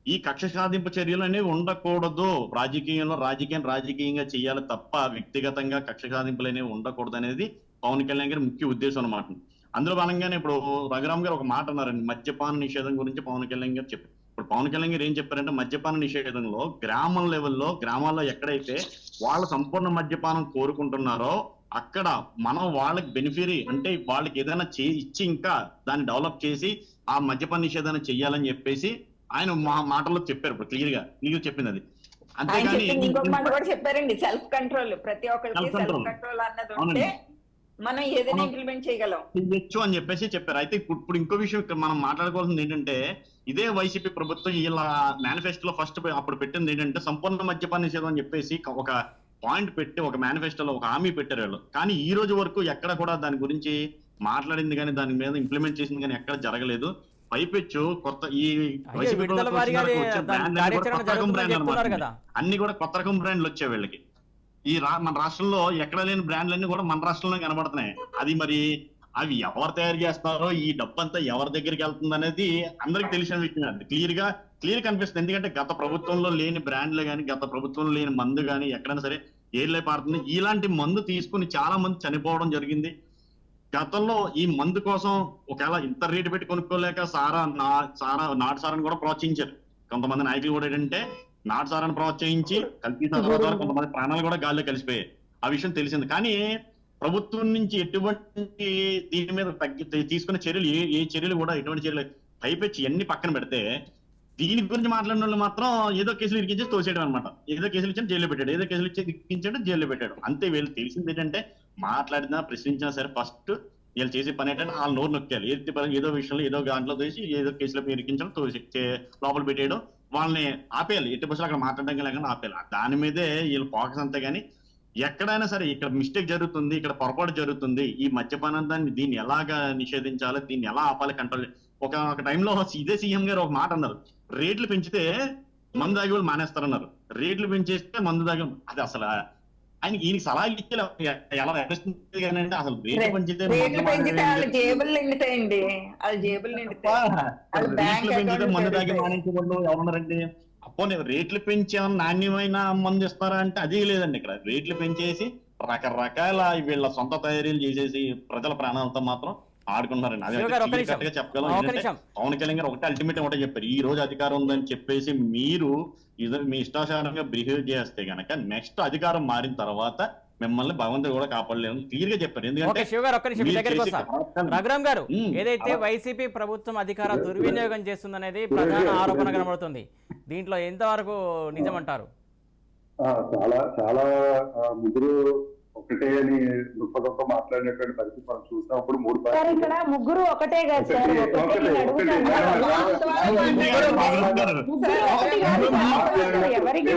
ఈ కక్ష సాధింపు చర్యలు అనేవి ఉండకూడదు. రాజకీయంగా చేయాలి తప్ప వ్యక్తిగతంగా కక్ష సాధింపులు అనేవి ఉండకూడదు అనేది పవన్ కళ్యాణ్ గారి ముఖ్య ఉద్దేశం అన్నమాట. అందులో భాగంగానే ఇప్పుడు రఘురామ్ గారు ఒక మాట అన్నారండి, మద్యపాన నిషేధం గురించి పవన్ కళ్యాణ్ గారు చెప్పారు. ఇప్పుడు పవన్ కళ్యాణ్ గారు ఏం చెప్పారంటే మద్యపాన నిషేధంలో గ్రామం లెవెల్లో గ్రామాల్లో ఎక్కడైతే వాళ్ళు సంపూర్ణ మద్యపానం కోరుకుంటున్నారో అక్కడ మనం వాళ్ళకి బెనిఫిట్ అంటే వాళ్ళకి ఏదైనా ఇచ్చి ఇంకా దాన్ని డెవలప్ చేసి ఆ మద్యపాన నిషేధాన్ని చెయ్యాలని చెప్పేసి ఆయన మా మాటల్లో చెప్పారు. ఇప్పుడు క్లియర్ గా చెప్పింది అది. అంతేగాని ఇంకొక మాట కూడా చెప్పారండి, సెల్ఫ్ కంట్రోల్. ప్రతి ఒక్కరికి సెల్ఫ్ కంట్రోల్ అన్నది ఉంటే మనం ఏదైనా ఇంప్లిమెంట్ చేయగలం చెయ్యొచ్చు అని చెప్పేసి చెప్పారు. అయితే ఇప్పుడు ఇంకో విషయం ఇక్కడ మనం మాట్లాడుకోవాల్సింది ఏంటంటే, ఇదే వైసీపీ ప్రభుత్వం ఇలా మేనిఫెస్టోలో ఫస్ట్ అప్పుడు పెట్టింది ఏంటంటే సంపూర్ణ మద్యపాన నిషేధం అని చెప్పేసి ఒక పాయింట్ పెట్టి ఒక మేనిఫెస్టోలో ఒక హామీ పెట్టారు వాళ్ళు. కానీ ఈ రోజు వరకు ఎక్కడ కూడా దాని గురించి మాట్లాడింది కానీ దాని మీద ఇంప్లిమెంట్ చేసింది కానీ ఎక్కడ జరగలేదు. పైపెచ్చు కొత్త ఈ వైసీపీ అన్ని కూడా కొత్త రకం బ్రాండ్లు వచ్చాయి వీళ్ళకి. మన రాష్ట్రంలో ఎక్కడ లేని బ్రాండ్లన్నీ కూడా మన రాష్ట్రంలో కనబడుతున్నాయి. అది మరి అవి ఎవరు తయారు చేస్తున్నారో, ఈ డబ్బు అంతా ఎవరి దగ్గరికి వెళ్తుంది అనేది అందరికి తెలిసిన విషయం. అది క్లియర్ కనిపిస్తుంది. ఎందుకంటే గత ప్రభుత్వంలో లేని బ్రాండ్లు కానీ, గత ప్రభుత్వంలో లేని మందు కానీ ఎక్కడైనా సరే ఏర్లే పారుతుంది. ఇలాంటి మందు తీసుకుని చాలా మంది చనిపోవడం జరిగింది. గతంలో ఈ మందు కోసం ఒకవేళ ఇంత రేటు పెట్టి కొనుక్కోలేక నాటు సారాన్ని కూడా ప్రోత్సహించారు కొంతమంది నాయకులు కూడా. ఏంటంటే నాటు సారాన్ని ప్రోత్సహించి కల్తీ సారా ద్వారా కొంతమంది ప్రాణాలు కూడా గాల్లో కలిసిపోయాయి. ఆ విషయం తెలిసింది. కానీ ప్రభుత్వం నుంచి ఎటువంటి దీని మీద తీసుకునే చర్యలు ఏ చర్యలు కూడా ఎటువంటి చర్యలు పైపెచ్చి అన్ని పక్కన పెడితే దీని గురించి మాట్లాడిన వాళ్ళు మాత్రం ఏదో కేసులు ఇరికించి తోసేయడం అనమాట. ఏదో కేసులు ఇచ్చి జైల్లో పెట్టాడు, ఏదో కేసులు ఇచ్చి ఇరికించాడు, జైల్లో పెట్టాడు. అంతే. వీళ్ళు తెలిసింది ఏంటంటే మాట్లాడినా ప్రశ్నించినా సరే ఫస్ట్ వీళ్ళు చేసే పని ఏంటంటే వాళ్ళు నోరు నొక్కాలి. ఏదో విషయంలో ఏదో దాంట్లో తోసి ఏదో కేసులో ఇరికించడం, లోపల పెట్టేయడం, వాళ్ళని ఆపేయాలి. ఎట్టి బస్సులు అక్కడ మాట్లాడడం లేకుండా ఆపేయాలి. దాని మీదే వీళ్ళు ఫోకస్ అంతే. కానీ ఎక్కడైనా సరే ఇక్కడ మిస్టేక్ జరుగుతుంది, ఇక్కడ పొరపాటు జరుగుతుంది, ఈ మద్యపానాన్ని దీన్ని ఎలాగా నిషేధించాలి, దీన్ని ఎలా ఆపాలి, కంట్రోల్. ఒక టైంలో ఇదే సీఎం గారు ఒక మాట అన్నారు, రేట్లు పెంచితే మందు దాగి వాళ్ళు మానేస్తారన్నారు. రేట్లు పెంచేస్తే మందు దాగి అది అసలు ఈయనకి సలహా ఇచ్చే ఎలా వ్యవహరిస్తుంది కానీ అంటే అసలు రేట్లు పెంచితే జేబులు నిండుతాయండి, వాళ్ళ జేబులు పెంచితే మందు దాగి మానేసేవాళ్ళు ఎవరున్నారండి? అప్పో రేట్లు పెంచి నాణ్యమైన మందు ఇస్తారా అంటే అది లేదండి. ఇక్కడ రేట్లు పెంచేసి రకరకాల వీళ్ళ సొంత తయారీలు చేసేసి ప్రజల ప్రాణాలతో మాత్రం ఆడుకుంటున్నారండి. అదే చెప్పగలం. పవన్ కళ్యాణ్ గారు ఒకటే అల్టిమేట్ ఒకటే చెప్పారు, ఈ రోజు అధికారం ఉందని చెప్పేసి మీరు మీ ఇష్టాచారంగా బిహేవ్ చేస్తే గనక నెక్స్ట్ అధికారం మారిన తర్వాత మిమ్మల్ని భగవంతుడు కూడా కాపాడలేము క్లియర్ గా చెప్పారు. ఎందుకంటే రఘురామ్ గారు, ఏదైతే వైసీపీ ప్రభుత్వం అధికార దుర్వినియోగం చేస్తుందనేది ప్రధాన ఆరోపణ కనబడుతుంది, దీంట్లో ఎంతవరకు నిజమంటారు? చాలా చాలా ముగ్గురు ఒకటే అని గొప్ప మాట్లాడినటువంటి పరిస్థితి మనం చూసినప్పుడు ఇక్కడ ముగ్గురు ఒకటే కదా సార్. ఎవరికి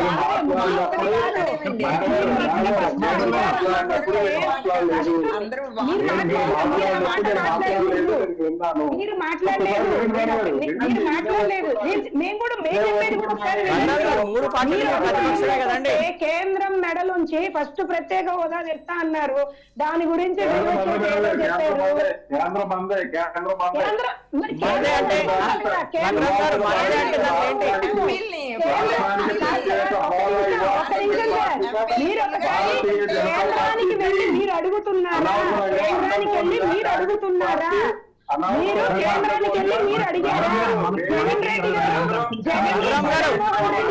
మీరు మాట్లాడలేదు, మేము కూడా కేంద్రం మెడలుంచి ఫస్ట్ ప్రత్యేక హోదా చెప్తా అన్నారు. దాని గురించి కేంద్రానికి వెళ్ళి మీరు అడుగుతున్నారా? కేంద్రానికి వెళ్ళి మీరు అడుగుతున్నారా? మీరు కేంద్రానికి వెళ్ళి మీరు అడిగారా? జగన్ రెడ్డి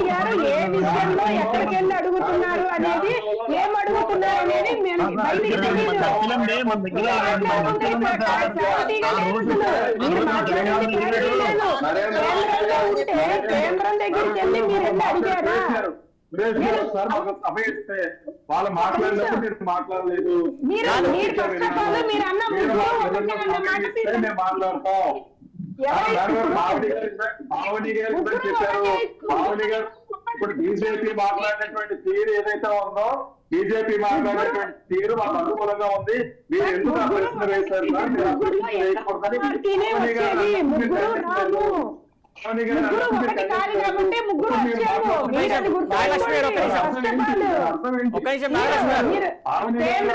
గారు ఏ విషయంలో ఎక్కడికి వెళ్ళి అడుగుతున్నారు అనేది, ఏం అడుగుతున్నారు అనేది బయటికి తెలియదు. కేంద్రం దగ్గరికి వెళ్ళి మీరు వెళ్ళి అడిగారా? వాళ్ళు మాట్లాడలేదు, మీరు మాట్లాడలేదు. మీరు అన్న మాట్లాడతాం. మావడి గారు చెప్పారు. మావడి గారు ఇప్పుడు బీజేపీ మాట్లాడినటువంటి తీరు ఏదైతే ఉందో, బీజేపీ మాట్లాడినటువంటి తీరు మాకు అనుకూలంగా ఉంది. మీరు ఎందుకు ఆ ప్రశ్న వేశారు?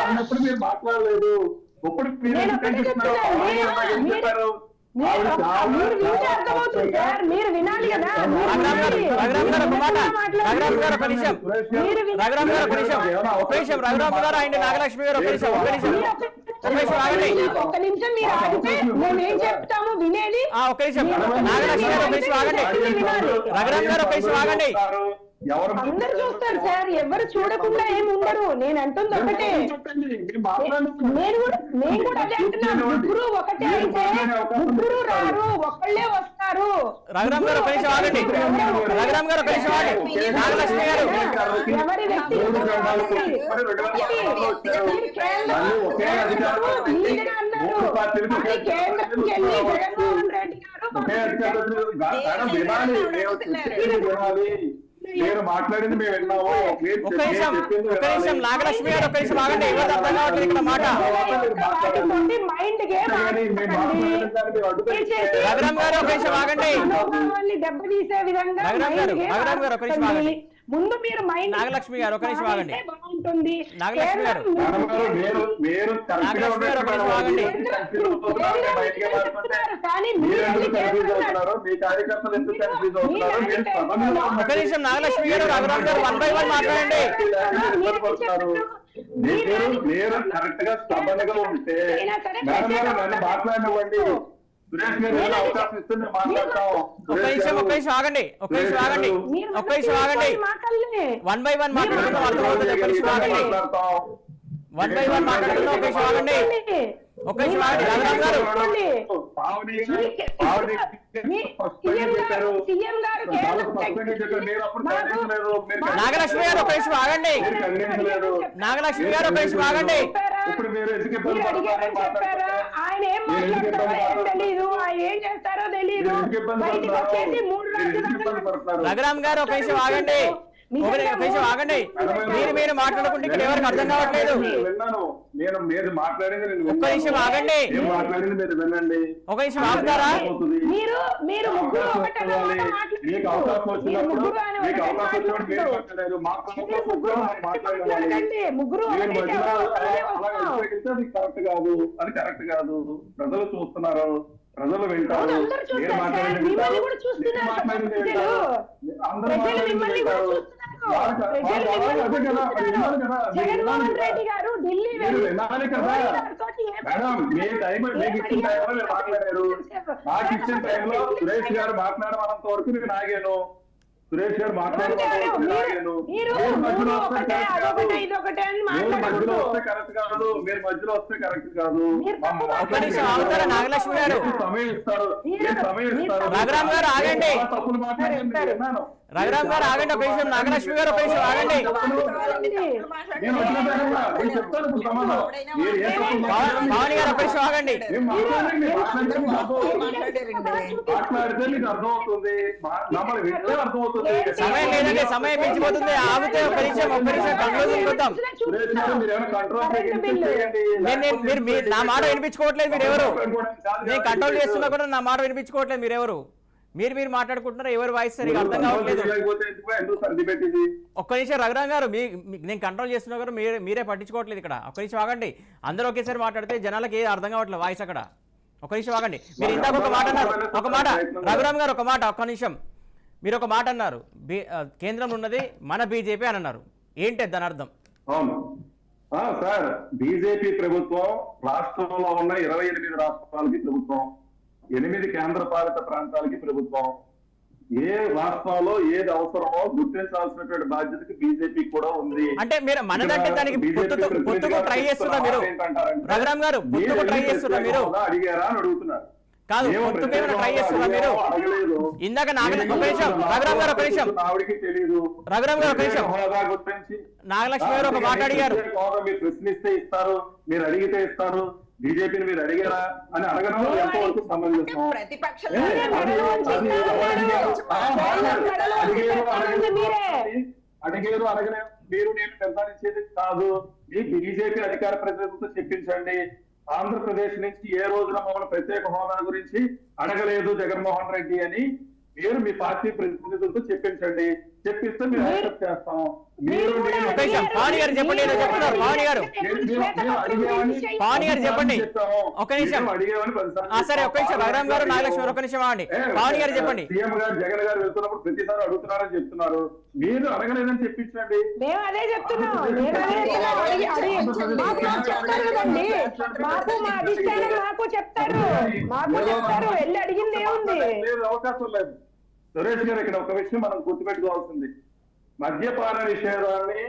అన్నప్పుడు మీరు మాట్లాడలేదు. ఇప్పుడు మీరు మీరు వినాలి కదా. ఒక్క నిమిషం మీరు ఆగితే మేమేం చెప్తాము వినేది. నాగలక్ష్మి గారు ఎవరు అందరు చూస్తారు సార్, ఎవరు చూడకుండా ఏమి ఉండరు. నేను అంటుంది ఒకటే, నేను కూడా అదే అంటున్నాను. ముగ్గురు ఒకటే అయితే ముగ్గురు రారు, ఒకళ్ళే వస్తారు. రఘురామ్ గారు ఒక నిమిషం ఆగండి. రఘురామ్ గారు ఒక నిమిషం ఆగండి. నాగలక్ష్మి గారు ఎవరి వ్యక్తి కేంద్రంకి వెళ్ళి జగన్మోహన్ రెడ్డి గారు నేను మాట్లాడింది మేము విన్నాము. ఒక నిమిషం నాగలక్ష్మి గారు ఒక నిమిషం ఆగండి. ఎవరు అర్థం కావట్లేదు ఇక్కడ మాట. రఘురామ్ గారు ఒక నిమిషం ఆగండి. దెబ్బతీసే విధంగా రఘురామ్ గారు ఒక నిమిషం ఆగండి. ముందు మీరు మైండ్ నాగలక్ష్మి గారు ఒక నిమిషం ఆగండి. బాగుంటుంది. నాగలక్ష్మి గారు కానీ మీ కార్యకర్తలు ఎందుకు కన్ఫ్యూజ్ అవుతున్నారు? ఒక నిమిషం నాగలక్ష్మి గారు రఘురామ్ గారు 1 by 1 మాట్లాడండి. మీరు కరెక్ట్ గా స్టబన్ గా ఉంటే మేడం గారు నన్ను మాట్లాడివ్వండి. సురేష్ గారు అవకాశం ఇస్తుంటే మాట్లాడతాం. ఒక నిమిషం ఆగండి. 1 by 1 మాట్లాడుకుందాం, అర్థమవుతుంది. ఒక నిమిషం ఆగండి. 1 by 1 మాట్లాడుకుందాం. ఒక నిమిషం ఆగండి. రఘురామ్ గారు నాగలక్ష్మి గారు ఒక నిమిషం ఆగండి. నాగలక్ష్మి గారు ఒక నిమిషం ఆగండి. ఆయన ఏం మాట్లాడతారో తెలీదు, ఆయన ఏం చేస్తారో తెలీదు. రఘురామ్ గారు ఒక నిమిషం ఆగండి. మీరు మాట్లాడుకుంటే ఇక్కడ ఎవరికి అర్థం కావట్లేదు. మీరు మాట్లాడేది ఒక్క నిమిషం ఆగండి. మాట్లాడేది మీరు వినండి. ఒక నిమిషం ఆగుతారా? మీరు ముగ్గురు మీకు అవకాశం వచ్చినప్పుడు మీకు అవకాశం వచ్చినప్పుడు మాట్లాడండి. ముగ్గురు అది కరెక్ట్ కాదు, అది కరెక్ట్ కాదు. ప్రజలు చూస్తున్నారు, ప్రజలు వింటారు. మీరు మాట్లాడేది జగన్మోహన్ రెడ్డి గారు ఢిల్లీ వినాలి కదా మేడం. మీ టైం మీకు ఇచ్చిన టైంలో మీరు మాట్లాడారు. నాకు ఇచ్చిన టైంలో సురేష్ గారు మాట్లాడమన్నంత వరకు నేను ఆగాను. సురేష్ గారు మాట్లాడమన్నంత ఆగాను. మీరు మధ్యలో వస్తే కరెక్ట్ కాదు. మీరు మధ్యలో వస్తే కరెక్ట్ కాదు. నాగలక్ష్మి గారు సమయం ఇస్తారు. రఘురామ్ గారు ఆగండి. తప్పులు మాట్లాడండి. విన్నాను. రఘురామ్ గారు ఆగండి. ఒక నిమిషం. నాగలక్ష్మి గారు ఒక నిమిషం ఆగండి. భవాని గారు ఒక నిమిషం ఆగండి. మాట్లాడితే మీకు అర్థమవుతుంది, అర్థమవుతుంది. సమయం లేదండి, సమయం మించిపోతుంది. ఆగితే ఒక నిమిషం కంక్లూజన్ చూద్దాం. మీరు నా మాట వినిపించుకోవట్లేదు. మీరు ఎవరు? నేను కంట్రోల్ చేస్తున్నా కూడా నా మాట వినిపించుకోవట్లేదు. మీరెవరు? మీరు మాట్లాడుకుంటున్నారు. ఎవరు వాయిస్ సరిగా అర్థం కావట్లేదు. ఒక్క నిమిషం రఘురామ్ గారు, నేను కంట్రోల్ చేస్తున్నా కూడా మీరే పట్టించుకోవట్లేదు ఇక్కడ. ఒక్క నిమిషం ఆగండి. అందరూ ఒకేసారి మాట్లాడితే జనాలకి ఏది అర్థం కావట్లేదు వాయిస్ అక్కడ. ఒక నిమిషం ఆగండి. మీరు ఇందాక ఒక మాట అన్నారు. ఒక మాట రఘురామ్ గారు ఒక మాట. ఒక్క నిమిషం. మీరు ఒక మాట అన్నారు, కేంద్రంలో ఉన్నది మన బీజేపీ అని అన్నారు. ఏంటి దాని అర్థం? అవును సార్, బీజేపీ ప్రభుత్వం రాష్ట్రంలో ఉన్న 28 రాష్ట్రాలకి ప్రభుత్వం, 8 కేంద్ర పాలిత ప్రాంతాలకి ప్రభుత్వం. ఏ రాష్ట్రంలో ఏది అవసరమో గుర్తించాల్సినటువంటి బాధ్యతకి బీజేపీ కూడా ఉంది. అంటే మీరు మనదంటే దానికి పుట్టుకు ట్రై చేస్తున్నా మీరు రఘురామ్ గారు, పుట్టుకు ట్రై చేస్తున్నా మీరు అడిగారా అని అడుగుతున్నారు. కాదు, పుట్టుకు ఏమైనా ట్రై చేస్తున్నా మీరు? ఇందాక రఘురామ్ గారు ఒక నిమిషం. రఘురామ్ గారు ఒక నిమిషం. నాగలక్ష్మి గారు ఒక మాట అడిగారు. మీరు ప్రశ్నిస్తే ఇస్తారు, మీరు అడిగితే ఇస్తారు. బీజేపీని మీరు అడిగారా అని అడగడం ఎంతవరకు సంబంధించాం? అడిగేరు అడగలేదు మీరు నేను నిర్ధారించేది కాదు. మీ బీజేపీ అధికార ప్రతినిధులతో చెప్పించండి. ఆంధ్రప్రదేశ్ నుంచి ఏ రోజున మమ్మల్ని ప్రత్యేక హోదా గురించి అడగలేదు జగన్మోహన్ రెడ్డి అని మీరు మీ పార్టీ ప్రతినిధులతో చెప్పించండి. చెప్పిస్తే మేము యాక్సెప్ట్ చేస్తాం. మీరు పవన్ గారు చెప్పండి. పవన్ గారు చెప్పండి. ఒక నిమిషం. సరే ఒక నిమిషం. రఘురామ్ గారు, నాగలక్ష్మి ఒక నిమిషం ఆగండి. పవన్ గారు చెప్పండి. సీఎం గారు జగన్ గారు వెళ్తున్నప్పుడు ప్రతిసారి అడుగుతున్నారని చెప్తున్నారు. మీరు అడగలేదని చెప్పించండి. మేము అదే చెప్తున్నాం. మాకు మా అధిష్టానం మాకు చెప్తారు, వెళ్ళి అడిగింది ఏముంది? అవకాశం లేదు. సురేష్ గారు, ఇక్కడ ఒక విషయం మనం గుర్తుపెట్టుకోవాల్సింది, మద్యపాన నిషేధాన్ని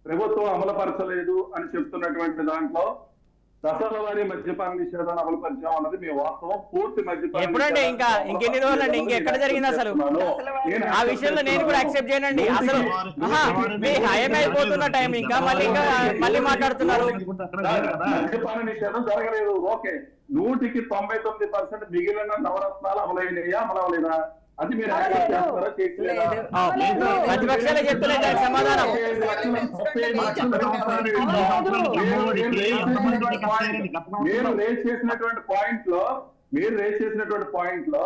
ప్రభుత్వం అమలుపరచలేదు అని చెప్తున్నటువంటి దాంట్లో దశల వారీ మద్యపాన నిషేధాన్ని అమలుపరిచాం అన్నది మీ వాస్తవం. పూర్తి మద్యపాన ఎప్పుడంటే ఇంకా ఇంకెన్ని రోజులండి, ఇంకెక్కడ జరిగింది అసలు ఆ విషయంలో నేను కూడా యాక్సెప్ట్ చేయనండి. అసలు మీ హయమైపోతున్న టైం ఇంకా మళ్ళీ మాట్లాడుతున్నారు. మద్యపాన నిషేధం జరగలేదు. ఓకే, 100% మిగిలిన నవరత్నాలు అమలైనయా అమలవలేదా అది మీరు యాక్సెప్ట్ చేస్తారా చేయట్లేదా? ప్రతిపక్షాలే చెప్తున్నాయి దానికి సమాధానం. మీరు రేస్ చేసినటువంటి పాయింట్ లో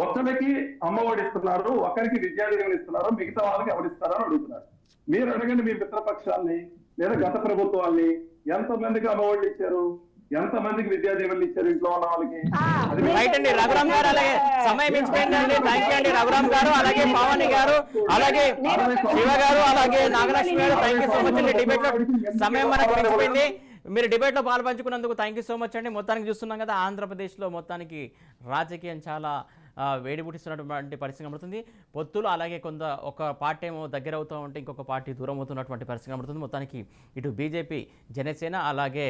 ఒకరికి అమ్మఒడి ఇస్తున్నారు, ఒకరికి విద్యా దీవెనలు ఇస్తున్నారు, మిగతా వాళ్ళకి ఎవరిస్తారో అని అడుగుతున్నారు. మీరు అడగండి మీ మిత్రపక్షాలని లేదా గత ప్రభుత్వాల్ని, ఎంతమందికి అమ్మఒడి ఇచ్చారు, ఎంతమందికి విద్యా దీవెనలు ఇచ్చారు ఇంట్లో ఉన్న వాళ్ళకి? రైట్ అండి. రఘురామ్ గారు అలాగే సమయం ఇచ్చిపోయిందండి. థ్యాంక్ యూ అండి రఘురామ్ గారు, అలాగే పావని గారు, అలాగే శివ గారు, అలాగే నాగలక్ష్మి గారు. థ్యాంక్ యూ సో మచ్ అండి. డిబేట్ లో సమయం మనకు మించిపోయింది. మీరు డిబేట్లో పాల్పంచుకున్నందుకు థ్యాంక్ యూ సో మచ్ అండి. మొత్తానికి చూస్తున్నాం కదా, ఆంధ్రప్రదేశ్లో మొత్తానికి రాజకీయం చాలా వేడిపుట్టిస్తున్నటువంటి పరిస్థితి కనబడుతుంది. పొత్తులు అలాగే కొంత ఒక పార్టీ ఏమో దగ్గర అవుతూ ఉంటే ఇంకొక పార్టీ దూరం అవుతున్నటువంటి పరిస్థితి కనబడుతుంది. మొత్తానికి ఇటు బీజేపీ, జనసేన అలాగే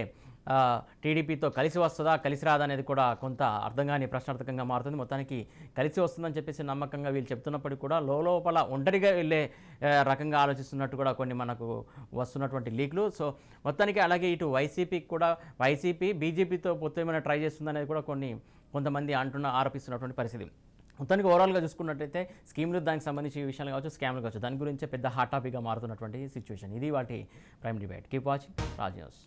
టీడీపీతో కలిసి వస్తుందా కలిసి రాదా అనేది కూడా కొంత అర్థం కాని ప్రశ్నార్థకంగా మారుతుంది. మొత్తానికి కలిసి వస్తుందని చెప్పేసి నమ్మకంగా వీళ్ళు చెప్తున్నప్పటికీ కూడా లోపల ఒంటరిగా వెళ్ళే రకంగా ఆలోచిస్తున్నట్టు కూడా కొన్ని మనకు వస్తున్నటువంటి లీక్లు. సో మొత్తానికి అలాగే ఇటు వైసీపీకి కూడా బీజేపీతో పొత్తు ఏమైనా ట్రై చేస్తుందనేది కూడా కొంతమంది ఆరోపిస్తున్నటువంటి పరిస్థితి. మొత్తానికి ఓవరాల్గా చూసుకున్నట్లయితే స్కీమ్లు దానికి సంబంధించి విషయాలు కావచ్చు, స్కామ్లు కావచ్చు, దాని గురించే పెద్ద హాట్ టాపిక్గా మారుతున్నటువంటి సిచ్యువేషన్. ఇది వాటి prime debate. Keep watching Raj news.